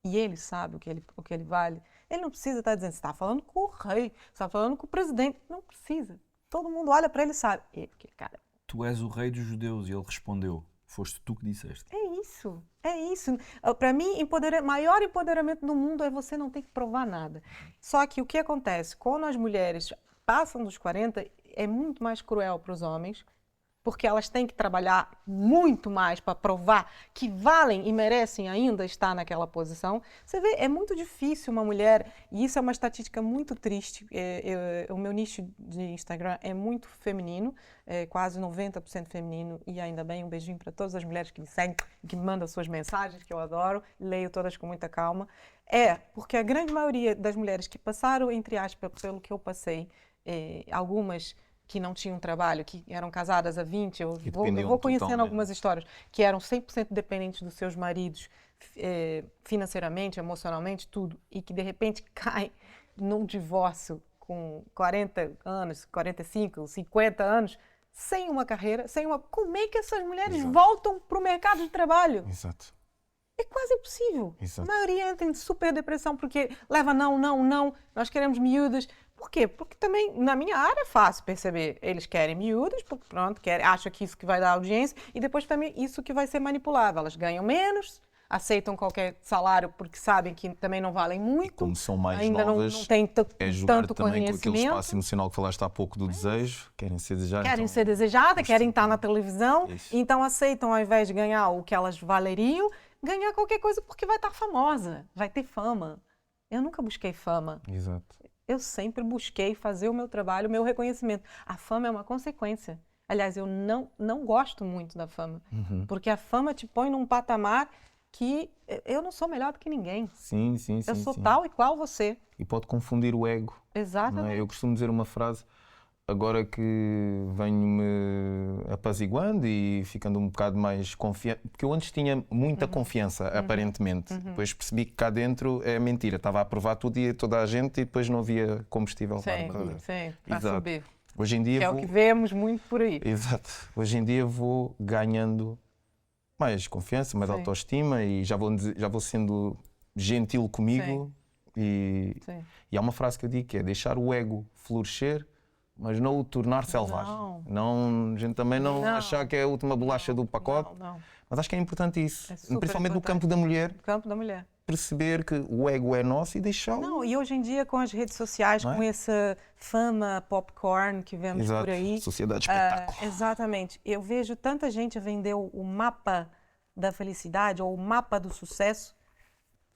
E ele sabe o que ele vale. Ele não precisa estar dizendo, você está falando com o rei, você está falando com o presidente. Não precisa. Todo mundo olha para ele e sabe. Cara, Tu és o rei dos judeus. E ele respondeu. Foste tu que disseste. é isso. É isso. Para mim, maior empoderamento do mundo é você não ter que provar nada. Só que o que acontece? Quando as mulheres passam dos 40, é muito mais cruel para os homens, porque elas têm que trabalhar muito mais para provar que valem e merecem ainda estar naquela posição. Você vê, é muito difícil uma mulher, e isso é uma estatística muito triste, o meu nicho de Instagram é muito feminino, quase 90% feminino, e ainda bem, um beijinho para todas as mulheres que me seguem, que me mandam suas mensagens, que eu adoro, leio todas com muita calma. Porque a grande maioria das mulheres que passaram, entre aspas, pelo que eu passei, algumas que não tinham trabalho, que eram casadas há 20, eu vou conhecendo totalmente. algumas histórias, que eram 100% dependentes dos seus maridos, financeiramente, emocionalmente, tudo, e que de repente caem num divórcio com 40 anos, 45, 50 anos, sem uma carreira, sem uma... Como é que essas mulheres voltam para o mercado de trabalho? Exato. É quase impossível. Exato. A maioria entra em super depressão porque leva não, nós queremos miúdas. Por quê? Porque também na minha área é fácil perceber. Eles querem miúdas, porque pronto, acham que isso que vai dar audiência e depois também isso que vai ser manipulado. Elas ganham menos, aceitam qualquer salário porque sabem que também não valem muito. E como são mais ainda novas, não têm é jogar tanto também com aquele conhecimento. espaço emocional que falaste há pouco do desejo, querem ser desejadas. Querem ser desejadas, querem estar na televisão, Isso. então aceitam, ao invés de ganhar o que elas valeriam, ganhar qualquer coisa porque vai estar famosa, vai ter fama. Eu nunca busquei fama. Exato. Eu sempre busquei fazer o meu trabalho, o meu reconhecimento. A fama é uma consequência. Aliás, eu não gosto muito da fama, porque a fama te põe num patamar que eu não sou melhor do que ninguém. Sim, sim, sim. Eu sou sim. tal e qual você. E pode confundir o ego. Não Exatamente. é? Eu costumo dizer uma frase, agora que venho-me apaziguando e ficando um bocado mais confiante, porque eu antes tinha muita confiança, aparentemente. Depois percebi que cá dentro é mentira. Estava a aprovar tudo e toda a gente e depois não havia combustível para a corrida. Sim, para Exato. subir. Hoje em dia Que é o que vemos muito por aí. Exato. Hoje em dia vou ganhando mais confiança, mais Sim. autoestima e já vou sendo gentil comigo. E há uma frase que eu digo que é deixar o ego florescer, mas não o tornar selvagem. Não, a gente também não achar que é a última bolacha do pacote. Não. Mas acho que é importante isso, É super principalmente no importante. campo da mulher, No campo da mulher. perceber que o ego é nosso e deixá-lo. Não, e hoje em dia com as redes sociais, Não é? com essa fama popcorn que vemos Exato. por aí. Sociedade de espetáculo. Exatamente. Eu vejo tanta gente vender o mapa da felicidade ou o mapa do sucesso.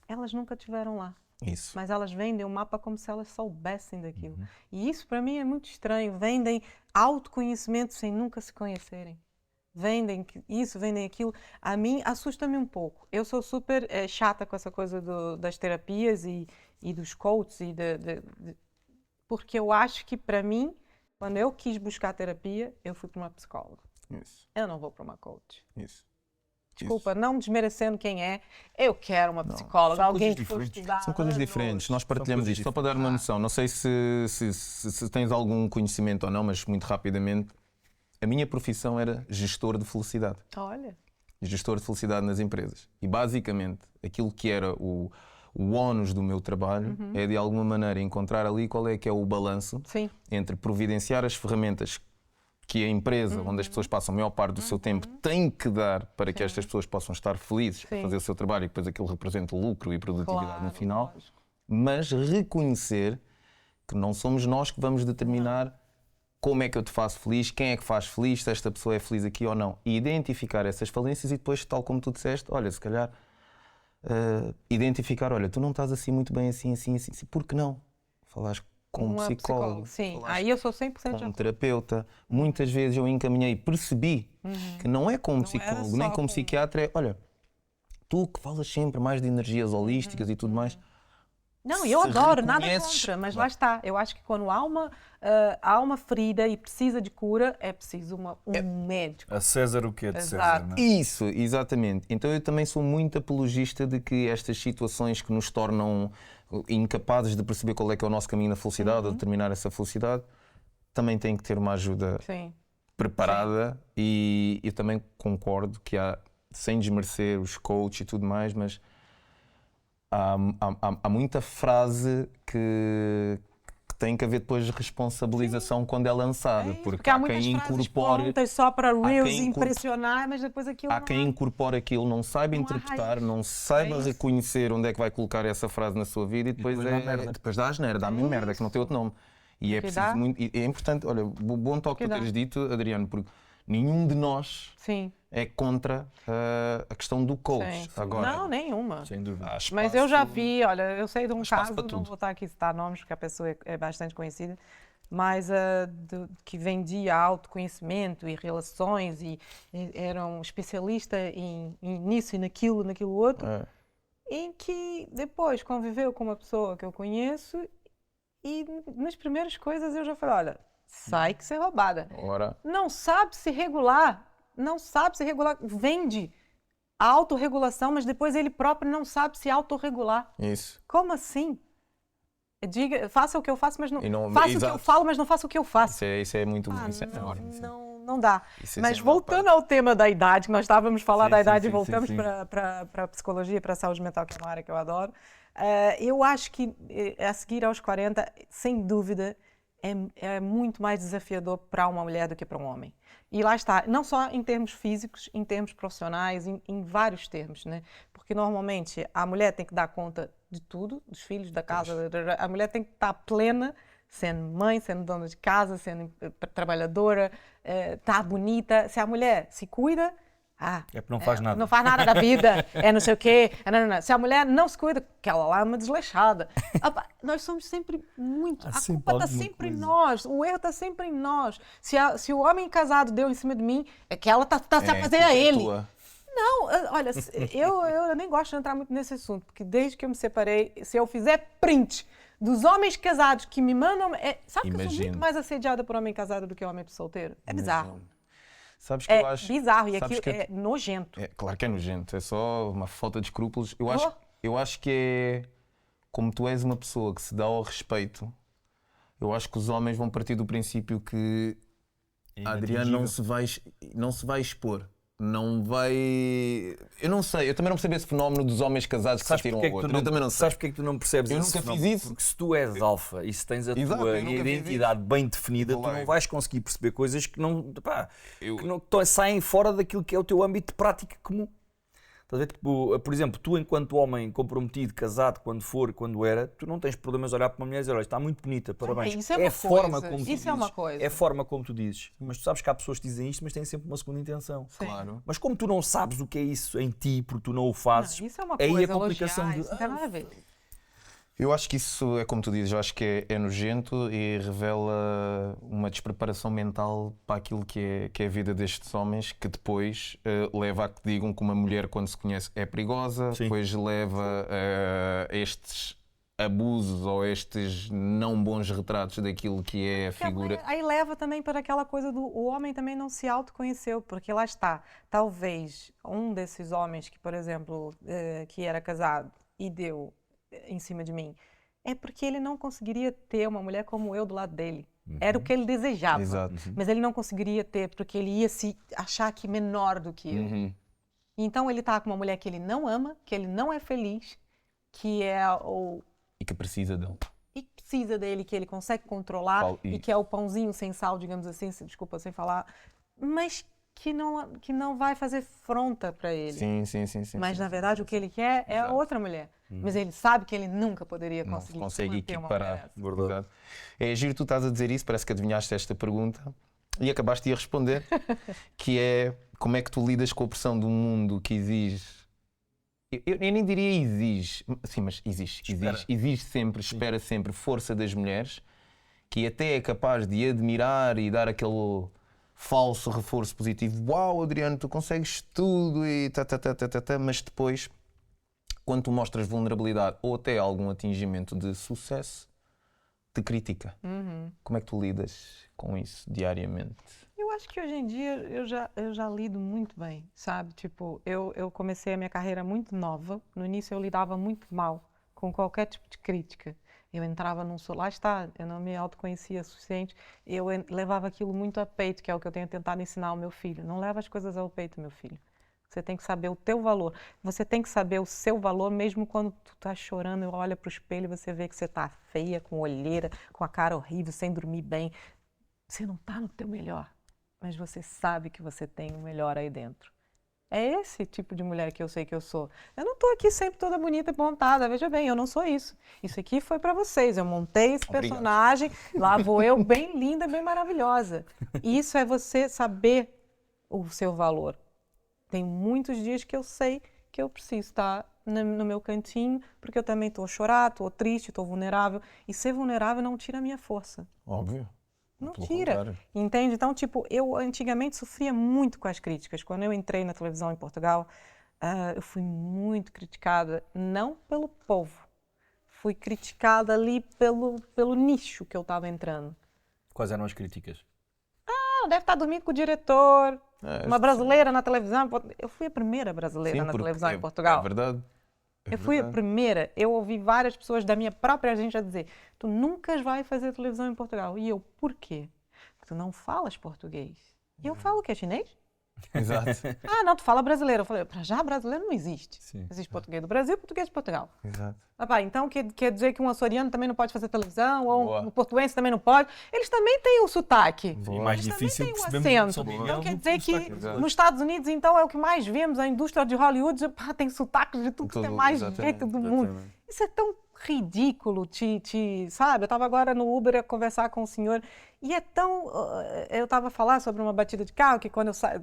Elas nunca tiveram lá. Isso. Mas elas vendem o mapa como se elas soubessem daquilo. E isso para mim é muito estranho. Vendem autoconhecimento sem nunca se conhecerem. Vendem isso, vendem aquilo. A mim assusta-me um pouco. Eu sou super chata com essa coisa das terapias e dos coaches. Porque eu acho que para mim, quando eu quis buscar terapia, eu fui para uma psicóloga. Isso. Eu não vou para uma coach. Isso. Desculpa, não desmerecendo quem é. Eu quero uma psicóloga, São alguém coisas que for diferentes. estudar. São coisas diferentes, nós partilhamos coisas isto. Só para dar uma noção, não sei se tens algum conhecimento ou não, mas muito rapidamente, a minha profissão era gestor de felicidade. Olha. Gestor de felicidade nas empresas. E basicamente, aquilo que era o ónus do meu trabalho é de alguma maneira encontrar ali qual é que é o balanço Sim. entre providenciar as ferramentas que a empresa, onde as pessoas passam a maior parte do seu tempo, tem que dar para que estas pessoas possam estar felizes a fazer o seu trabalho e depois aquilo representa lucro e produtividade no final, mas reconhecer que não somos nós que vamos determinar como é que eu te faço feliz, quem é que faz feliz, se esta pessoa é feliz aqui ou não. E identificar essas falências e depois, tal como tu disseste, olha, se calhar identificar, olha, tu não estás assim muito bem assim, por que não? Falares com um psicólogo. Sim, aí eu sou 100% de Com um acordo. terapeuta. Muitas vezes eu encaminhei, percebi que não é com um psicólogo, nem só como com- psiquiatra, é, olha, tu que falas sempre mais de energias holísticas e tudo mais. Não, eu Se adoro, nada reconheces- contra, mas lá está. Eu acho que quando há uma ferida e precisa de cura, é preciso um médico. A César o que é de Exato. César, não é? Isso, exatamente. Então eu também sou muito apologista de que estas situações que nos tornam incapazes de perceber qual é que é o nosso caminho na felicidade, ou determinar essa felicidade, também têm que ter uma ajuda Sim. preparada. E eu também concordo que há, sem desmerecer os coaches e tudo mais, mas há muita frase que tem que haver depois responsabilização quando é lançada, porque há há muitas quem frases incorpore. prontas só para Reels quem impressionar, mas depois aquilo Há não quem incorpore aquilo, não saiba Não há interpretar, raiz. não saiba É isso. reconhecer onde é que vai colocar essa frase na sua vida e depois, depois dá merda. depois dá asneira, dá mesmo merda, que não tem outro nome. E é Que preciso dá. muito. E é importante, olha, bom toque Que tu dá. teres dito, Adriano, porque nenhum de nós Sim. é contra a questão do coach.Sim. Agora, Não, nenhuma. Sem dúvida. há espaço- Mas eu já vi, olha, eu sei de um espaço caso, para não tudo. vou estar aqui a citar nomes, porque a pessoa é bastante conhecida, mas que vendia autoconhecimento e relações e era um especialista nisso e naquilo outro, É. em que depois conviveu com uma pessoa que eu conheço e nas primeiras coisas eu já falei, olha, sai que você é roubada. Ora, Não sabe se regular, vende a autorregulação, mas depois ele próprio não sabe se autorregular. isso. Como assim? Faça o que eu faço, mas não. E não- Faça o que eu exato. falo, mas não faça o que eu faço. Isso é muito. Ah, isso é ótimo. não não dá. Isso é Mas sem mal, voltando ao tema da idade, que nós estávamos falando Sim, da sim, idade sim, e voltamos sim, sim. para a psicologia, para a saúde mental, que é uma área que eu adoro. Eu acho que a seguir aos 40, sem dúvida, é muito mais desafiador para uma mulher do que para um homem. E lá está, não só em termos físicos, em termos profissionais, em vários termos, né? Porque normalmente a mulher tem que dar conta de tudo, dos filhos, da casa, a mulher tem que estar plena, sendo mãe, sendo dona de casa, sendo trabalhadora, tá bonita. Se a mulher se cuida, É porque não faz nada. não faz nada da vida, não sei o quê. Não. Se a mulher não se cuida, que ela lá é uma desleixada. Nós somos sempre muito. Há A sempre culpa está alguma sempre em coisa. nós, o erro está sempre em nós. Se o homem casado deu em cima de mim, é que ela está se a fazer a ele. Não, olha, eu nem gosto de entrar muito nesse assunto, porque desde que eu me separei, se eu fizer print dos homens casados que me mandam. Sabe que eu sou muito mais assediada por homem casado do que homem solteiro? É bizarro. Sabes que eu É acho. bizarro e sabes aquilo que é nojento. claro que é nojento, é só uma falta de escrúpulos. Eu acho, Oh. eu acho que é. Como tu és uma pessoa que se dá ao respeito, eu acho que os homens vão partir do princípio que a Adriana não se vai expor. Não vai. Eu não sei, eu também não percebo esse fenómeno dos homens casados que se Sabes atiram porque é ao que tu outro. não, Eu também não sei. sabes porque é que tu não percebes Eu esse nunca fiz fenómeno? isso. Porque se tu és alfa e se tens a Exato, tua eu nunca fiz identidade bem definida, tu Claro. não vais conseguir perceber coisas que não saem fora daquilo que é o teu âmbito de prática comum. Estás a ver? Tipo, por exemplo, tu enquanto homem comprometido, casado, quando era, tu não tens problemas de olhar para uma mulher e dizer, olha, está muito bonita, parabéns. Isso é uma a forma coisa, como tu isso é uma dizes. coisa. É a forma como tu dizes. Mas tu sabes que há pessoas que dizem isto, mas têm sempre uma segunda intenção. Sim. Claro. Mas como tu não sabes o que é isso em ti, porque tu não o fazes, Não, isso é uma aí coisa, a complicação elogiar, de... isso não tem nada a ver. Eu acho que isso é como tu dizes, eu acho que é nojento e revela uma despreparação mental para aquilo que é a vida destes homens, que depois leva a que digam que uma mulher, quando se conhece, é perigosa, Sim. depois leva a estes abusos ou estes não bons retratos daquilo que é a figura. Aí leva também para aquela coisa do o homem também não se autoconheceu, porque lá está, talvez um desses homens que, por exemplo, que era casado e deu em cima de mim, é porque ele não conseguiria ter uma mulher como eu do lado dele. Era o que ele desejava. Exato. Mas ele não conseguiria ter, porque ele ia se achar aqui menor do que eu. Então ele tá com uma mulher que ele não ama, que ele não é feliz, que é o E que precisa dele. e precisa dele, que ele consegue controlar e que é o pãozinho sem sal, digamos assim, desculpa, sem falar, mas que não vai fazer fronta para ele. Sim. Mas na verdade o que ele quer é a outra mulher. Mas ele sabe que ele nunca poderia Não conseguir consegue manter uma mulher equiparar. dessa. Verdade. Exato. É giro, tu estás a dizer isso, parece que adivinhaste esta pergunta e acabaste de a responder, que é como é que tu lidas com a pressão de um mundo que exige. Eu nem diria exige, sim, mas exige sempre, espera sempre força das mulheres, que até é capaz de admirar e dar aquele falso reforço positivo. Uau, Adriano, tu consegues tudo e mas depois, quando tu mostras vulnerabilidade ou até algum atingimento de sucesso, te critica. Como é que tu lidas com isso diariamente? Eu acho que hoje em dia eu já lido muito bem, sabe? Tipo, eu comecei a minha carreira muito nova. No início eu lidava muito mal com qualquer tipo de crítica. Eu entrava num lá está, eu não me autoconhecia o suficiente. Eu levava aquilo muito a peito, que é o que eu tenho tentado ensinar ao meu filho. Não leva as coisas ao peito, meu filho. Você tem que saber o teu valor. Você tem que saber o seu valor mesmo quando tu tá chorando, eu olho pro espelho e você vê que você tá feia, com olheira, com a cara horrível, sem dormir bem. Você não tá no teu melhor, mas você sabe que você tem o melhor aí dentro. É esse tipo de mulher que eu sei que eu sou. Eu não tô aqui sempre toda bonita e montada, veja bem, eu não sou isso. Isso aqui foi para vocês, eu montei esse personagem, lá vou eu bem linda, bem maravilhosa. Isso é você saber o seu valor. Tem muitos dias que eu sei que eu preciso estar no meu cantinho, porque eu também estou a chorar, estou triste, estou vulnerável. E ser vulnerável não tira a minha força. Óbvio. Não Pelo tira. contrário. Entende? Então, tipo, eu antigamente sofria muito com as críticas. Quando eu entrei na televisão em Portugal, eu fui muito criticada, não pelo povo. Fui criticada ali pelo nicho que eu estava entrando. Quais eram as críticas? Deve estar dormindo com o diretor, uma sim. brasileira na televisão. Eu fui a primeira brasileira na porque televisão em Portugal. É verdade. Eu fui a primeira. Eu ouvi várias pessoas da minha própria gente a dizer: tu nunca vais fazer televisão em Portugal. E eu, por quê? Porque tu não falas português. E eu falo que é chinês? Exato. Ah, não, tu fala brasileiro. Eu falei, pra já brasileiro não existe. Sim. Existe português do Brasil e português de Portugal. Exato. Então quer dizer que um açoriano também não pode fazer televisão, ou Boa. um portuense também não pode. Eles também têm o sotaque. E mais Eles difícil também têm o perceber acento. São Miguel Então do quer que dizer o que sotaque brasileiro. nos Estados Unidos, então, é o que mais vemos, a indústria de Hollywood tem sotaque de tudo que tem mais Exatamente, jeito do mundo. exatamente. Isso é tão ridículo, sabe? Eu estava agora no Uber a conversar com o senhor e é tão... Eu estava a falar sobre uma batida de carro, que quando eu saio,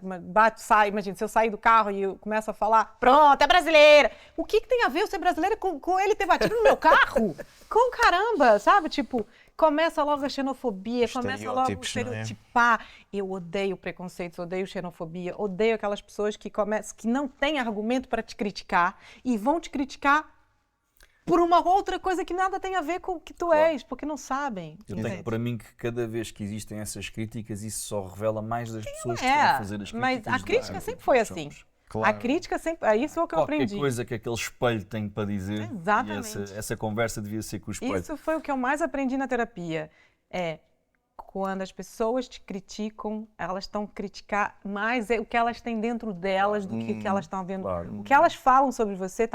imagina, se eu sair do carro e eu começo a falar, pronto, é brasileira. O que tem a ver eu ser brasileira com ele ter batido no meu carro? Com caramba, sabe? Tipo, começa logo a xenofobia, começa logo o Estereótipos, não é? estereotipar. Eu odeio preconceitos, odeio xenofobia, odeio aquelas pessoas que não têm argumento para te criticar e vão te criticar por uma outra coisa que nada tem a ver com o que tu és, porque não sabem. Eu tenho para mim que cada vez que existem essas críticas, isso só revela mais das pessoas que É, estão a fazer as críticas. mas a do crítica que sempre foi somos. assim. Claro. A crítica sempre... Isso é o que eu Qualquer aprendi. coisa que aquele espelho tem para dizer, Exatamente. e essa conversa devia ser com o espelho. Isso foi o que eu mais aprendi na terapia. Quando as pessoas te criticam, elas estão a criticar mais o que elas têm dentro delas do que o que elas estão vendo. Claro. O que elas falam sobre você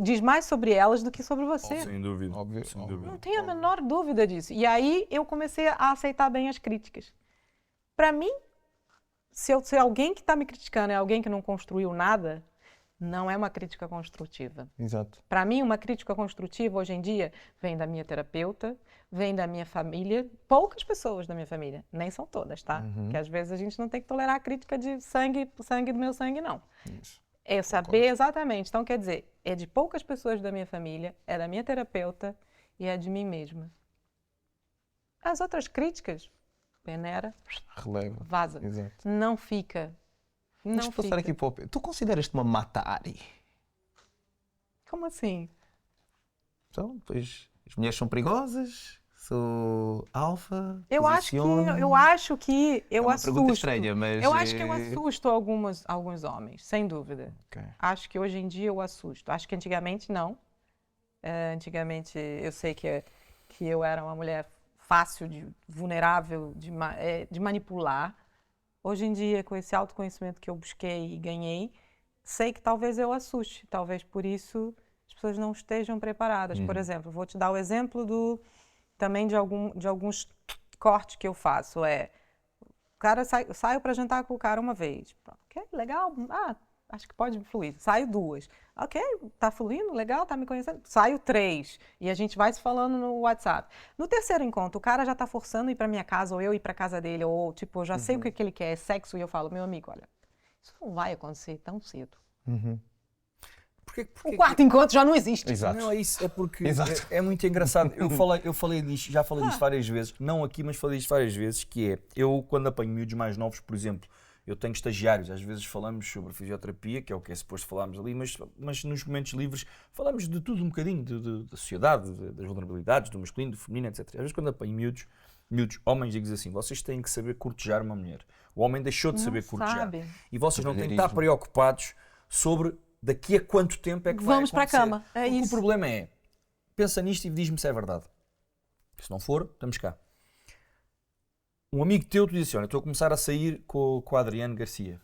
diz mais sobre elas do que sobre você. Sem dúvida. Óbvio, Sem óbvio. dúvida. Não tenho a menor dúvida disso. E aí eu comecei a aceitar bem as críticas. Para mim, se alguém que está me criticando é alguém que não construiu nada, não é uma crítica construtiva. Exato. Para mim, uma crítica construtiva hoje em dia vem da minha terapeuta, vem da minha família, poucas pessoas da minha família, nem são todas, tá? Porque às vezes a gente não tem que tolerar a crítica de sangue do meu sangue, não. Isso. É saber exatamente. Então, quer dizer, é de poucas pessoas da minha família, é da minha terapeuta e é de mim mesma. As outras críticas, peneira, Releva. vaza. Exato. Não fica. Não Vamos passar fica. aqui para o... Tu consideras-te uma mata-ari? Como assim? Então, pois, as mulheres são perigosas, sou alfa, Eu acho que eu É uma assusto. pergunta estranha, mas... Eu acho que eu assusto alguns homens, sem dúvida. Ok. Acho que hoje em dia eu assusto. Acho que antigamente não. Antigamente eu sei que eu era uma mulher fácil, vulnerável, de manipular. Hoje em dia, com esse autoconhecimento que eu busquei e ganhei, sei que talvez eu assuste. Talvez por isso as pessoas não estejam preparadas. Por exemplo, vou te dar o exemplo também de alguns cortes que eu faço. O cara saio para jantar com o cara uma vez. Ok, legal. Acho que pode fluir. Saio 2. Ok, tá fluindo, legal, tá me conhecendo. Saio 3. E a gente vai se falando no WhatsApp. No terceiro encontro, o cara já tá forçando ir pra minha casa, ou eu ir pra casa dele, ou tipo, eu já sei o que ele quer, é sexo, e eu falo, meu amigo, olha, isso não vai acontecer tão cedo. Porquê O quarto encontro já não existe. Exato. Não, é isso, é porque Exato. é muito engraçado. Eu falei disto, já falei disto várias vezes, não aqui, mas falei disto várias vezes, que é, eu quando apanho miúdos mais novos, por exemplo, eu tenho estagiários, às vezes falamos sobre fisioterapia, que é o que é suposto falarmos ali, mas nos momentos livres falamos de tudo um bocadinho, da sociedade, das vulnerabilidades, do masculino, do feminino, etc. Às vezes quando apanho miúdos, homens, digo assim, vocês têm que saber cortejar uma mulher. O homem deixou de saber cortejar. sabe. E vocês não têm que estar preocupados sobre daqui a quanto tempo é que Vamos vai para a acontecer. cama, é Porque isso. o problema é, pensa nisto e diz-me se é verdade. Se não for, estamos cá. Um amigo teu te disse assim, olha, estou a começar a sair com o Adriano Garcia.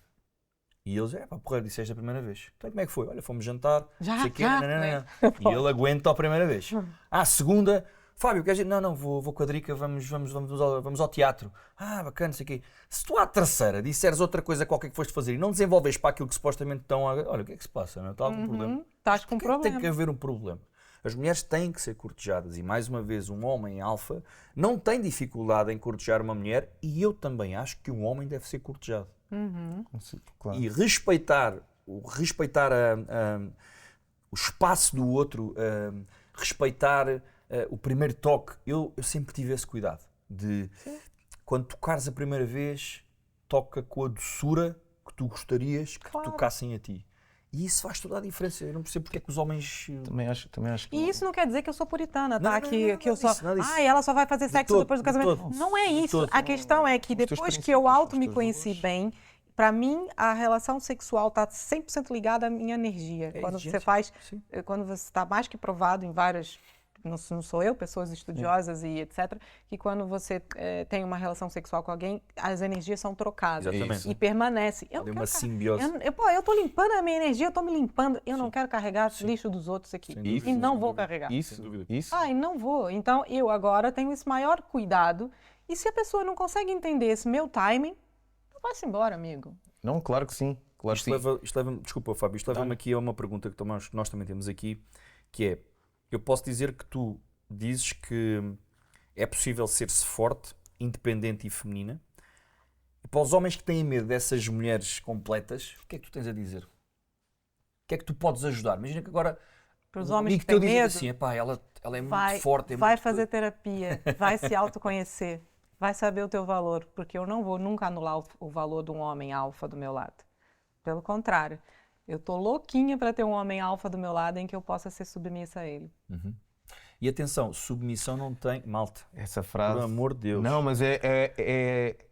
E eles, porra, disseste a primeira vez. Então como é que foi? Olha, fomos jantar, Já, não sei o quê, já, nananana. E ele aguenta a primeira vez. A segunda, Fábio, queres dizer? Não, vou com a Drica, vamos ao teatro. Bacana, não sei o quê. Se tu à terceira disseres outra coisa qualquer que foste fazer e não desenvolves para aquilo que supostamente estão a... Olha, o que é que se passa? Não está algum problema? Estás com um Porquê que problema. tem que haver um problema? As mulheres têm que ser cortejadas e, mais uma vez, um homem alfa não tem dificuldade em cortejar uma mulher e eu também acho que um homem deve ser cortejado. Claro. E respeitar o espaço do outro, respeitar o primeiro toque. Eu sempre tive esse cuidado de, quando tocares a primeira vez, toca com a doçura que tu gostarias que tocassem a ti. E isso faz toda a diferença. Eu não percebo porque é que os homens... Também acho que... E isso não quer dizer que eu sou puritana, tá? Não, que eu só... nada disso. ela só vai fazer sexo todo, depois do de casamento. todo. Não é De isso. todo. A questão é que Os teus depois que eu princípios, auto me os teus conheci valores. bem, pra mim, a relação sexual tá 100% ligada à minha energia. É Quando exigência, você faz... sim. Quando você está mais que provado em vários não sou eu, pessoas estudiosas e etc., que quando você tem uma relação sexual com alguém, as energias são trocadas. Exatamente. E permanecem. Eu não Tem quero uma simbiose. eu tô limpando a minha energia, eu tô me limpando, eu não quero carregar lixo dos outros aqui. Sem dúvida, E não sem vou dúvida. carregar. Isso, isso. Ai, não vou. Então, eu agora tenho esse maior cuidado. E se a pessoa não consegue entender esse meu timing, vai-se embora, amigo. Não, claro que sim. Claro que Isto leva-me, desculpa, Fábio, isto leva-me aqui a uma pergunta que nós também temos aqui, que é, eu posso dizer que tu dizes que é possível ser-se forte, independente e feminina. E para os homens que têm medo dessas mulheres completas, o que é que tu tens a dizer? O que é que tu podes ajudar? Imagina que agora Para os um homens amigo que teu têm diz medo, assim, epá, ela é vai, muito forte, vai muito... fazer terapia, vai se autoconhecer, vai saber o teu valor, porque eu não vou nunca anular o valor de um homem alfa do meu lado. Pelo contrário, eu tô louquinha para ter um homem alfa do meu lado em que eu possa ser submissa a ele. E atenção, submissão não tem... Malta, essa frase. por amor de Deus. Não, mas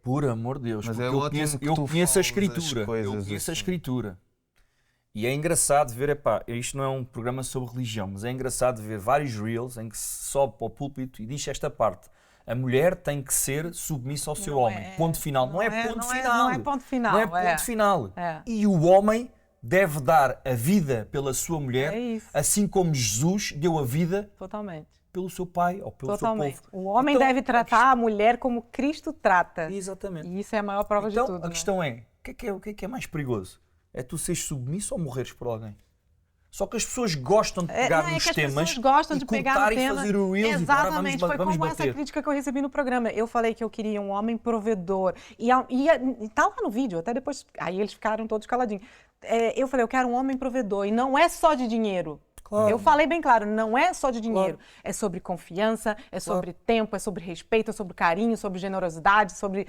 Por amor de Deus, Mas porque é ótimo que eu tu conheço a falas as escritura, eu coisas conheço a assim. escritura. E é engraçado ver, epá, isto não é um programa sobre religião, mas é engraçado ver vários reels em que se sobe para o púlpito e diz esta parte. A mulher tem que ser submissa ao seu homem. Ponto final. Não é ponto final. Não é ponto final. Não é ponto final. É. E o homem deve dar a vida pela sua mulher, É isso. assim como Jesus deu a vida Totalmente. pelo seu pai ou pelo Totalmente. seu povo. O homem Então, deve tratar a mulher como Cristo trata. Exatamente. E isso é a maior prova Então, de tudo. a né? questão é, o que é mais perigoso? É tu seres submisso ou morreres por alguém? Só que as pessoas gostam de pegar não, é nos que as temas pessoas gostam e de pegar cortar no e tema. fazer o reels Exatamente, e agora foi vamos como essa bater. crítica que eu recebi no programa. Eu falei que eu queria um homem provedor. E tá lá no vídeo, até depois. Aí eles ficaram todos caladinhos. Eu falei, eu quero um homem provedor. E não é só de dinheiro. Claro. Eu falei bem claro, não é só de dinheiro. Claro. É sobre confiança, é sobre tempo, é sobre respeito, é sobre carinho, sobre generosidade, sobre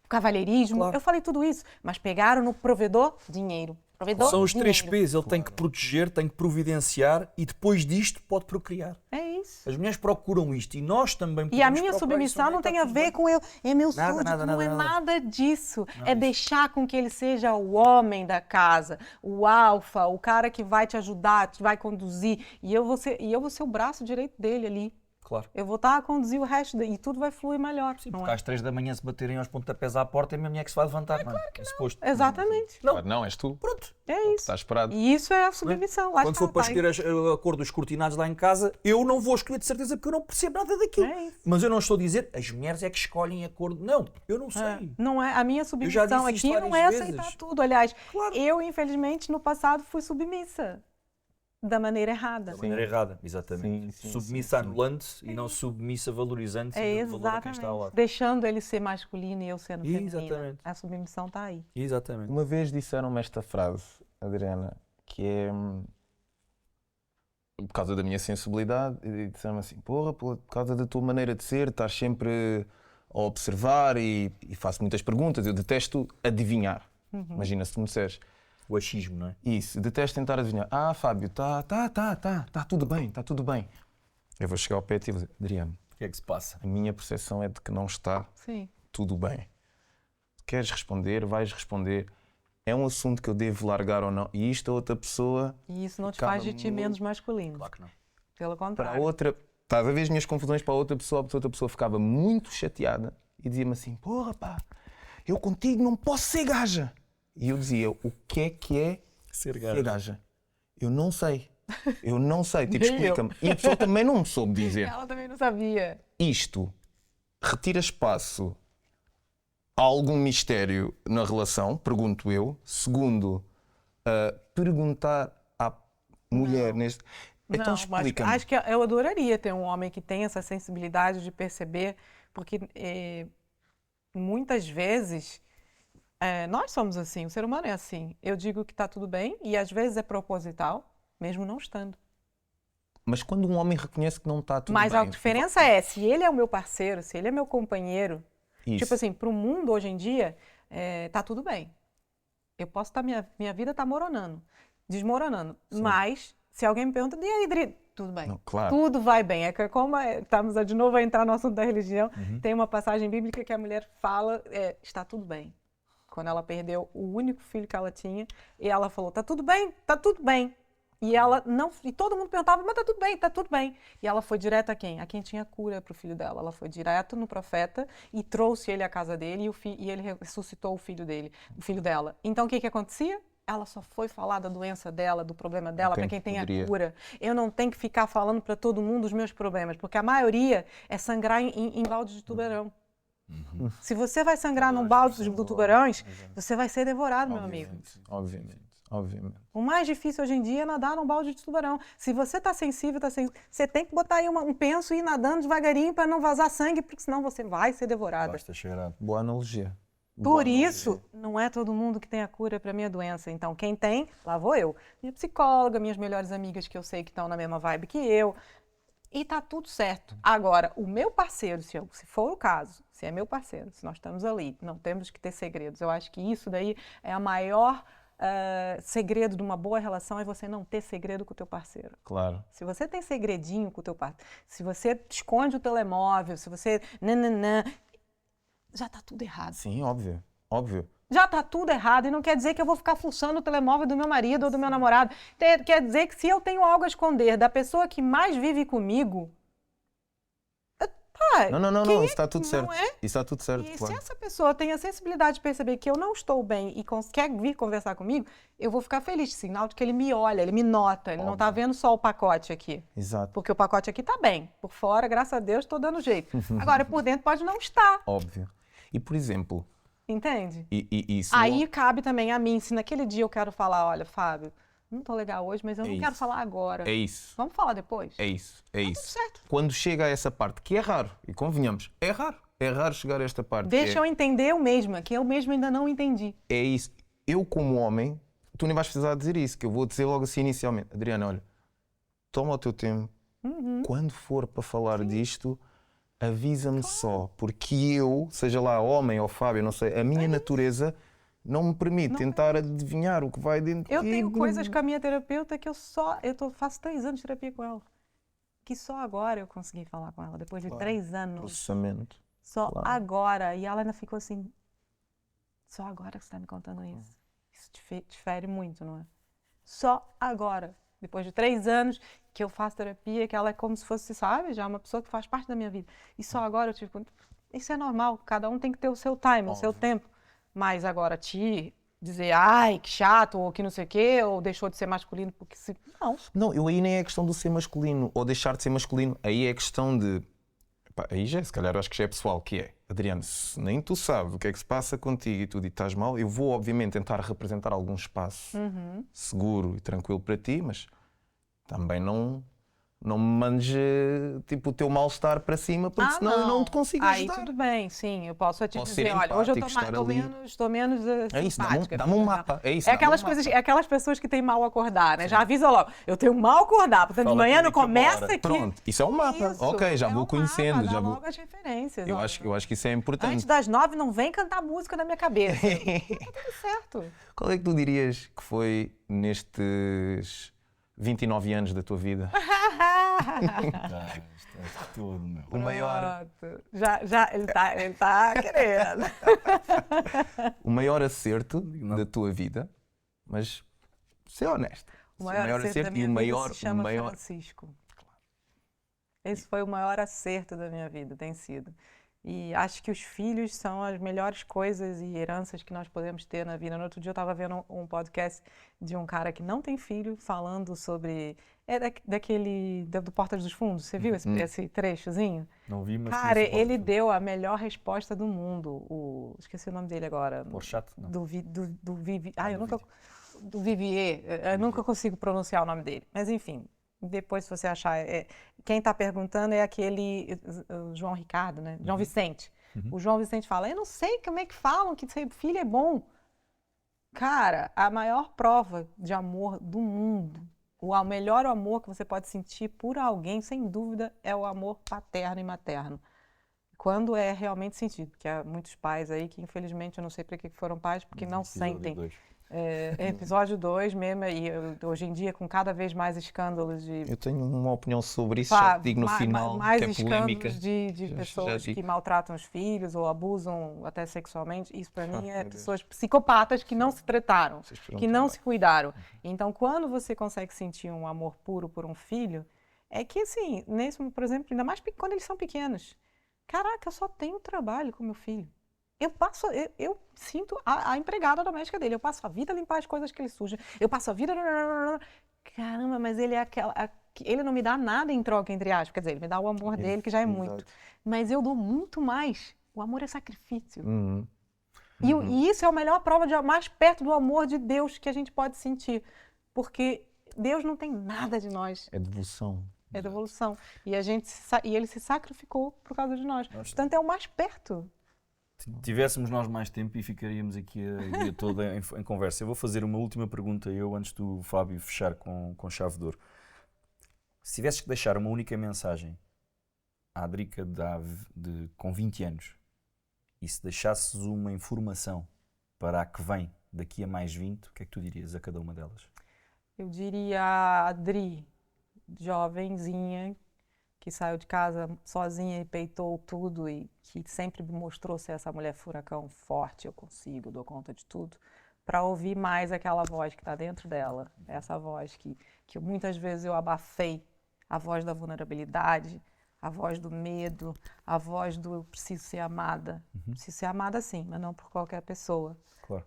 cavalheirismo. Claro. Eu falei tudo isso. Mas pegaram no provedor, dinheiro. Provedor, São os três dinheiro. P's. Ele tem que proteger, tem que providenciar e depois disto pode procriar. É isso. As mulheres procuram isto e nós também E a podemos minha procurar submissão isso, não está tem a tudo ver bem. com eu, é meu Nada, súdito, nada, não é nada. nada disso. É deixar com que ele seja o homem da casa, o alfa, o cara que vai te ajudar, te vai conduzir. E eu vou ser o braço direito dele ali. Claro. Eu vou estar a conduzir o resto e tudo vai fluir melhor. Sim, não porque é? às 3 da manhã se baterem aos pontapés à porta é a minha mulher que se vai levantar. Claro que é suposto. Exatamente. Não. Claro, não, és tu. Pronto. É isso. Está esperado. E isso é a submissão. Lá Quando está, for para tá aí. escolher a cor dos cortinados lá em casa, eu não vou escolher de certeza porque eu não percebo nada daquilo. É isso. Mas eu não estou a dizer as mulheres é que escolhem a cor. Não, eu não sei. Não é, a minha já submissão disse isto aqui não várias é aceitar vezes. tudo. Aliás, Claro. eu, infelizmente, no passado fui submissa. Da maneira errada. Da maneira errada, exatamente. Sim, Submissa anulante e não submissa valorizante É e valor a quem está ao exatamente. lado. Deixando ele ser masculino e eu sendo feminina. Exatamente. A submissão está aí. Exatamente. Uma vez disseram-me esta frase, Adriana, que é por causa da minha sensibilidade, e disseram-me assim, porra, por causa da tua maneira de ser, estás sempre a observar e faço muitas perguntas, eu detesto adivinhar. Imagina se tu me disseres O achismo, não é? isso, detesto tentar adivinhar. Ah, Fábio, tá tudo bem, está tudo bem. Eu vou chegar ao pé e vou dizer, Adriano, O que é que se passa? a minha percepção é de que não está Sim. tudo bem. Queres responder, vais responder. É um assunto que eu devo largar ou não. E isto a outra pessoa, E isso não te Cada faz de ti um- menos masculino. Claro que não. Pelo para a contrário. outra, estás a ver as minhas confusões para a outra pessoa ficava muito chateada e dizia-me assim, porra pá, eu contigo não posso ser gaja. E eu dizia, o que é Ser ser gaja? Eu não sei. Tipo, Nem eu. explica-me. E a pessoa também não me soube dizer. Ela também não sabia. Isto retira espaço a algum mistério na relação, pergunto eu. Segundo, perguntar à mulher neste. Então não, mas explica-me. acho que eu adoraria ter um homem que tem essa sensibilidade de perceber, porque muitas vezes nós somos assim, o ser humano é assim. Eu digo que está tudo bem e às vezes é proposital, mesmo não estando. Mas quando um homem reconhece que não está tudo Mas bem. a diferença é, se ele é o meu parceiro, se ele é meu companheiro, Isso. tipo assim, para o mundo hoje em dia, tá tudo bem. Eu posso estar, minha vida está desmoronando. Mas, se alguém me pergunta, e aí, Dri, tudo bem. Não, claro. Tudo vai bem. É que como estamos de novo a entrar no assunto da religião, tem uma passagem bíblica que a mulher fala, está tudo bem. Quando ela perdeu o único filho que ela tinha, e ela falou, tá tudo bem, E ela não, e todo mundo perguntava, mas tá tudo bem, tá tudo bem. E ela foi direto a quem? A quem tinha cura para o filho dela. Ela foi direto no profeta e trouxe ele à casa dele e ele ressuscitou o filho dela. Então o que acontecia? Ela só foi falar da doença dela, do problema dela, para quem tem a cura. Eu não tenho que ficar falando para todo mundo os meus problemas, porque a maioria é sangrar em balde de tubarão. Se você vai sangrar num balde de tubarões, você vai ser devorado, meu amigo. Obviamente. O mais difícil hoje em dia é nadar num balde de tubarão. Se você está sensível, você tem que botar aí um penso e ir nadando devagarinho para não vazar sangue, porque senão você vai ser devorado. Basta cheirar. Boa analogia. Por isso, não é todo mundo que tem a cura para a minha doença. Então, quem tem, lá vou eu. Minha psicóloga, minhas melhores amigas que eu sei que estão na mesma vibe que eu. E tá tudo certo. Agora, o meu parceiro, se for o caso, se é meu parceiro, se nós estamos ali, não temos que ter segredos. Eu acho que isso daí é a maior segredo de uma boa relação, é você não ter segredo com o teu parceiro. Claro. Se você tem segredinho com o teu parceiro, se você esconde o telemóvel, se você... já tá tudo errado. Sim, óbvio. Já tá tudo errado e não quer dizer que eu vou ficar fuçando o telemóvel do meu marido ou do meu namorado. Quer dizer que se eu tenho algo a esconder da pessoa que mais vive comigo... Não, isso está tudo certo. É? Isso está tudo certo, E claro. se essa pessoa tem a sensibilidade de perceber que eu não estou bem e quer vir conversar comigo, eu vou ficar feliz, sinal de que ele me olha, ele me nota, ele não está vendo só o pacote aqui. Exato. Porque o pacote aqui está bem, por fora, graças a Deus, estou dando jeito. Agora, por dentro pode não estar. Óbvio. E, por exemplo... Entende? Isso Aí cabe também a mim, se naquele dia eu quero falar, olha, Fábio, não tô legal hoje, mas eu não quero falar agora. É isso. Vamos falar depois? É isso. Tá tudo certo. Quando chega a essa parte, que é raro, e convenhamos, é raro chegar a esta parte. Deixa eu entender eu mesma, que eu mesma ainda não entendi. É isso. Eu, como homem, tu nem vais precisar dizer isso, que eu vou dizer logo assim inicialmente. Adriana, olha, toma o teu tempo. Quando for para falar disto, avisa-me só, porque eu, seja lá homem ou Fábio, não sei, a minha natureza não me permite tentar adivinhar o que vai dentro Eu tenho coisas com a minha terapeuta que faço 3 anos de terapia com ela. Que só agora eu consegui falar com ela, depois de 3 anos. Processamento. Só agora. E ela ainda ficou assim, só agora que você está me contando isso. Isso te fere muito, não é? Só agora, depois de 3 anos que eu faço terapia, que ela é como se fosse, sabe, já uma pessoa que faz parte da minha vida. E só agora eu tive... Isso é normal, cada um tem que ter o seu time, o seu tempo. Mas agora dizer, ai, que chato, ou que não sei o quê, ou deixou de ser masculino porque se... Não. Eu aí nem é questão de ser masculino, ou deixar de ser masculino. Aí é questão de... aí já, se calhar, acho que já é pessoal, que é, Adriano, se nem tu sabes o que é que se passa contigo e tu estás mal, eu vou, obviamente, tentar representar algum espaço seguro e tranquilo para ti, mas também não me mandes tipo, o teu mal-estar para cima, porque senão eu não te consigo ajudar. Aí tudo bem, sim, eu posso te Posso dizer, ser olha, hoje eu empático, estou menos É isso, simpática. dá-me um mapa. É isso, É aquelas coisas, é aquelas pessoas que têm mal acordar, né? Já avisa logo, eu tenho mal acordar, portanto de manhã não começa aqui. Pronto, isso é um mapa. Isso, Ok, já vou conhecendo. Mapa, já dá vou... logo as referências. Eu acho que isso é importante. Antes das 9 não vem cantar música na minha cabeça. Tá tudo certo. Qual é que tu dirias que foi nestes 29 anos da tua vida? Isto é tudo, meu. O maior... Já, ele tá querendo. O maior acerto da tua vida, mas ser honesto. O maior acerto da minha vida se chama maior... Francisco. Esse foi o maior acerto da minha vida, tem sido. E acho que os filhos são as melhores coisas e heranças que nós podemos ter na vida. No outro dia eu estava vendo um podcast de um cara que não tem filho, falando sobre... do Portas dos Fundos. Você viu esse trechozinho? Não vi, mas... Cara, ele deu a melhor resposta do mundo. Esqueci o nome dele agora. Porchat? Não. Do Vivier. Eu nunca consigo pronunciar o nome dele. Mas, enfim... Depois, se você achar... quem está perguntando é aquele João Ricardo, né? João Vicente. O João Vicente fala, eu não sei como é que falam que ser filho é bom. Cara, a maior prova de amor do mundo, o melhor amor que você pode sentir por alguém, sem dúvida, é o amor paterno e materno. Quando é realmente sentido. Porque há muitos pais aí que, infelizmente, eu não sei para que foram pais, porque não sentem Episódio 2 mesmo, e hoje em dia com cada vez mais escândalos de Eu tenho uma opinião sobre isso, só que digo no final, mais que é polémica. escândalos de Já pessoas digo. que maltratam os filhos ou abusam até sexualmente. Isso para mim é meu Deus. pessoas psicopatas que não se trataram, Vocês fizeram que um não trabalho. se cuidaram. Então, quando você consegue sentir um amor puro por um filho, é que assim, por exemplo, ainda mais quando eles são pequenos. Caraca, eu só tenho trabalho com meu filho. Eu sinto a empregada doméstica dele. Eu passo a vida a limpar as coisas que ele suja. Eu passo a vida. Caramba, mas ele é ele não me dá nada em troca, entre aspas. Quer dizer, ele me dá o amor dele, que já é muito. Exato. Mas eu dou muito mais. O amor é sacrifício. Uhum. E isso é a melhor prova mais perto do amor de Deus que a gente pode sentir. Porque Deus não tem nada de nós. É devoção. É devolução. E ele se sacrificou por causa de nós. Portanto, é o mais perto. Tivéssemos nós mais tempo e ficaríamos aqui a dia toda em conversa. Eu vou fazer uma última pergunta antes do Fábio fechar com chave de ouro. Se tivesses que deixar uma única mensagem à Drica com 20 anos e se deixasses uma informação para a que vem daqui a mais 20, o que é que tu dirias a cada uma delas? Eu diria a Adri, jovenzinha, que saiu de casa sozinha e peitou tudo e que sempre mostrou ser essa mulher furacão forte, eu consigo, dou conta de tudo, para ouvir mais aquela voz que está dentro dela, essa voz que muitas vezes eu abafei, a voz da vulnerabilidade, a voz do medo, a voz do eu preciso ser amada. Preciso ser amada sim, mas não por qualquer pessoa. Claro.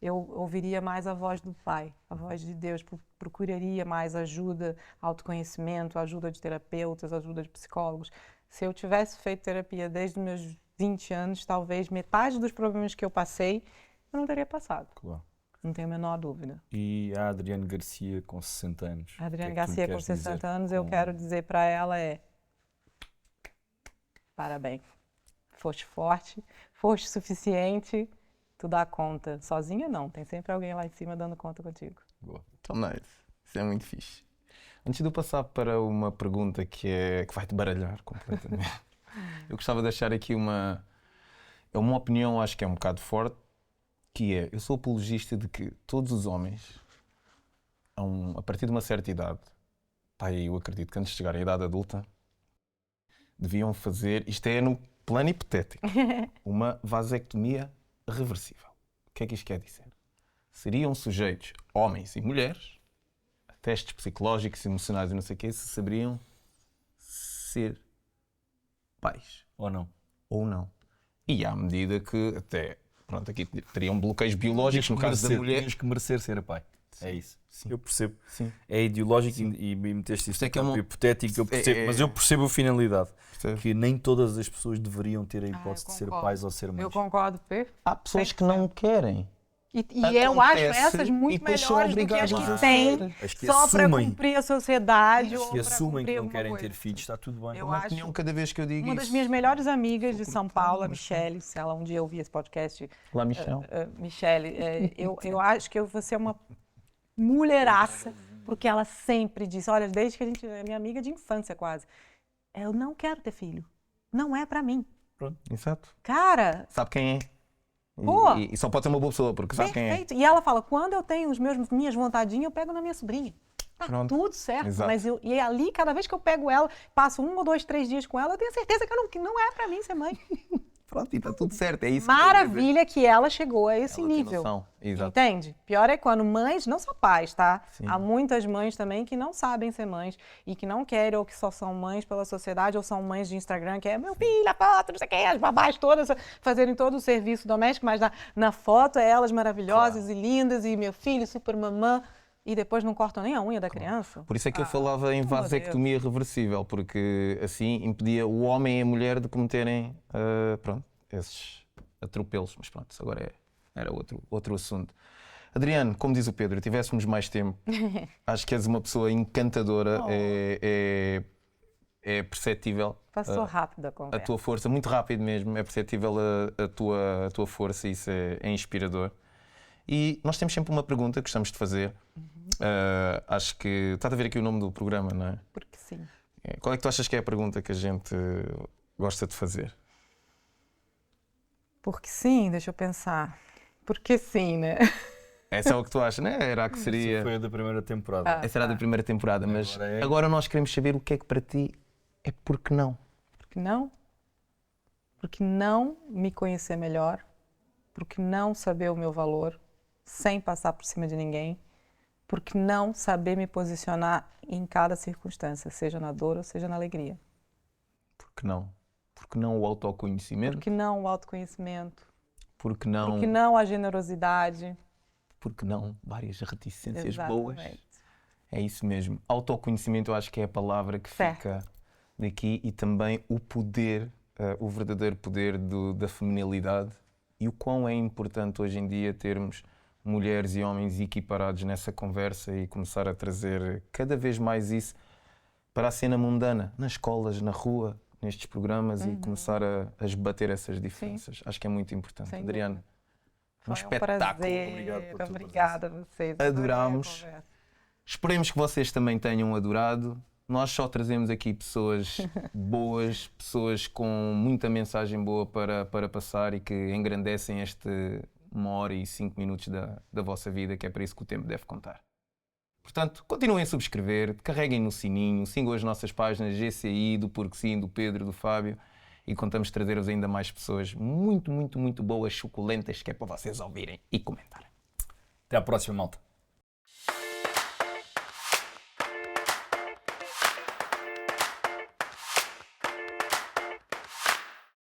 Eu ouviria mais a voz do Pai, a voz de Deus, procuraria mais ajuda, autoconhecimento, ajuda de terapeutas, ajuda de psicólogos. Se eu tivesse feito terapia desde os meus 20 anos, talvez metade dos problemas que eu passei, eu não teria passado. Claro. Não tenho a menor dúvida. E a Adriane Garcia com 60 anos? A Adriane o que é que tu Garcia lhe com queres 60 dizer anos, eu quero dizer para ela parabéns. Foste forte, foste suficiente, tu dá conta. Sozinha não, tem sempre alguém lá em cima dando conta contigo. Boa. Então, nice. Isso é muito fixe. Antes de eu passar para uma pergunta que vai te baralhar completamente, eu gostava de deixar aqui uma opinião, acho que é um bocado forte, que é, eu sou apologista de que todos os homens, a partir de uma certa idade, eu acredito que antes de chegar à idade adulta, deviam fazer, isto é no plano hipotético, uma vasectomia reversível. O que é que isto quer dizer? Seriam sujeitos, homens e mulheres, a testes psicológicos, emocionais e não sei o quê, se saberiam ser pais Ou não? ou não. E à medida que até, pronto, aqui teriam bloqueios biológicos, no caso da mulher. Tinhas que merecer ser pai. É isso. Sim. Eu percebo. Sim. É ideológico e meteste isso Isto é que é uma- hipotético, eu percebo, mas eu percebo a finalidade. Percebe? Que nem todas as pessoas deveriam ter a hipótese eu de ser concordo. pais ou ser mães. Eu concordo perfeitamente. Há pessoas que não querem. E eu acho Acontece essas e muito depois são melhores do que as obrigados que a têm ser. As que só para assumem, cumprir a sociedade ou que para assumem que cumprir não alguma querem coisa. ter filhos, está tudo bem. Eu Uma acho opinião cada vez que eu digo uma isso. das minhas melhores amigas de São Paulo, a mas- Michele, se ela um dia ouvir esse podcast, Lá, Michel. Michele, eu acho que eu vou ser uma mulheraça, porque ela sempre disse, olha, desde que a gente é minha amiga de infância quase, eu não quero ter filho, não é pra mim. Exato. Cara, Sabe quem é? Pô. E só pode ser uma boa pessoa, porque sabe quem é. perfeito. E ela fala, quando eu tenho minhas vontadinhas, eu pego na minha sobrinha. Tá Pronto. tudo certo, Exato. mas e ali, cada vez que eu pego ela, passo 1 ou 2, 3 dias com ela, eu tenho certeza que não é pra mim ser mãe. Pronto, e está tudo certo. É isso que eu quero Maravilha que ela chegou a esse dizer. Ela tem nível. noção. Exato. Entende? Pior é quando mães, não só pais, tá? Sim. Há muitas mães também que não sabem ser mães e que não querem ou que só são mães pela sociedade ou são mães de Instagram, que é meu filho, a foto, não sei o que, as babás todas fazerem todo o serviço doméstico, mas na foto é elas maravilhosas e lindas e meu filho, super mamã, e depois não cortam nem a unha da criança. Por isso é que eu falava em pelo amor de vasectomia reversível, porque assim impedia o homem e a mulher de cometerem esses atropelos. Mas pronto, isso agora era outro assunto. Adriano, como diz o Pedro, tivéssemos mais tempo, acho que és uma pessoa encantadora, é perceptível Passou rápido a a conversa. tua força, muito rápido mesmo, é perceptível a tua força e isso é inspirador. E nós temos sempre uma pergunta que gostamos de fazer. Acho que está a ver aqui o nome do programa, não é? Porque sim. Qual é que tu achas que é a pergunta que a gente gosta de fazer? Porque sim, deixa eu pensar. Porque sim, né? Essa é o que tu achas, não é? Era a que Essa seria. foi a da primeira temporada. Essa era a da primeira temporada, mas Agora é- agora nós queremos saber o que é que para ti é porque não. Porque não? Porque não me conhecer melhor, porque não saber o meu valor sem passar por cima de ninguém, porque não saber me posicionar em cada circunstância, seja na dor ou seja na alegria. Porque não? Porque não o autoconhecimento? Porque não o autoconhecimento, Porque não? porque não a generosidade. Porque não várias reticências boas? Exatamente. É isso mesmo. Autoconhecimento eu acho que é a palavra que Fé. fica daqui e também o poder, o verdadeiro poder da feminilidade e o quão é importante hoje em dia termos mulheres e homens equiparados nessa conversa e começar a trazer cada vez mais isso para a cena mundana, nas escolas, na rua, nestes programas e começar a esbater essas diferenças. Acho que é muito importante. Sem Adriano, um Foi espetáculo. prazer. Obrigado por tua Obrigada a vocês. Adorámos. Adorei a conversa. Esperemos que vocês também tenham adorado. Nós só trazemos aqui pessoas boas, pessoas com muita mensagem boa para passar e que engrandecem este 1h05 da vossa vida, que é para isso que o tempo deve contar. Portanto, continuem a subscrever, carreguem no sininho, sigam as nossas páginas GCI, do Porque Sim, do Pedro, do Fábio e contamos trazer-vos ainda mais pessoas muito, muito, muito boas, suculentas, que é para vocês ouvirem e comentarem. Até à próxima, malta.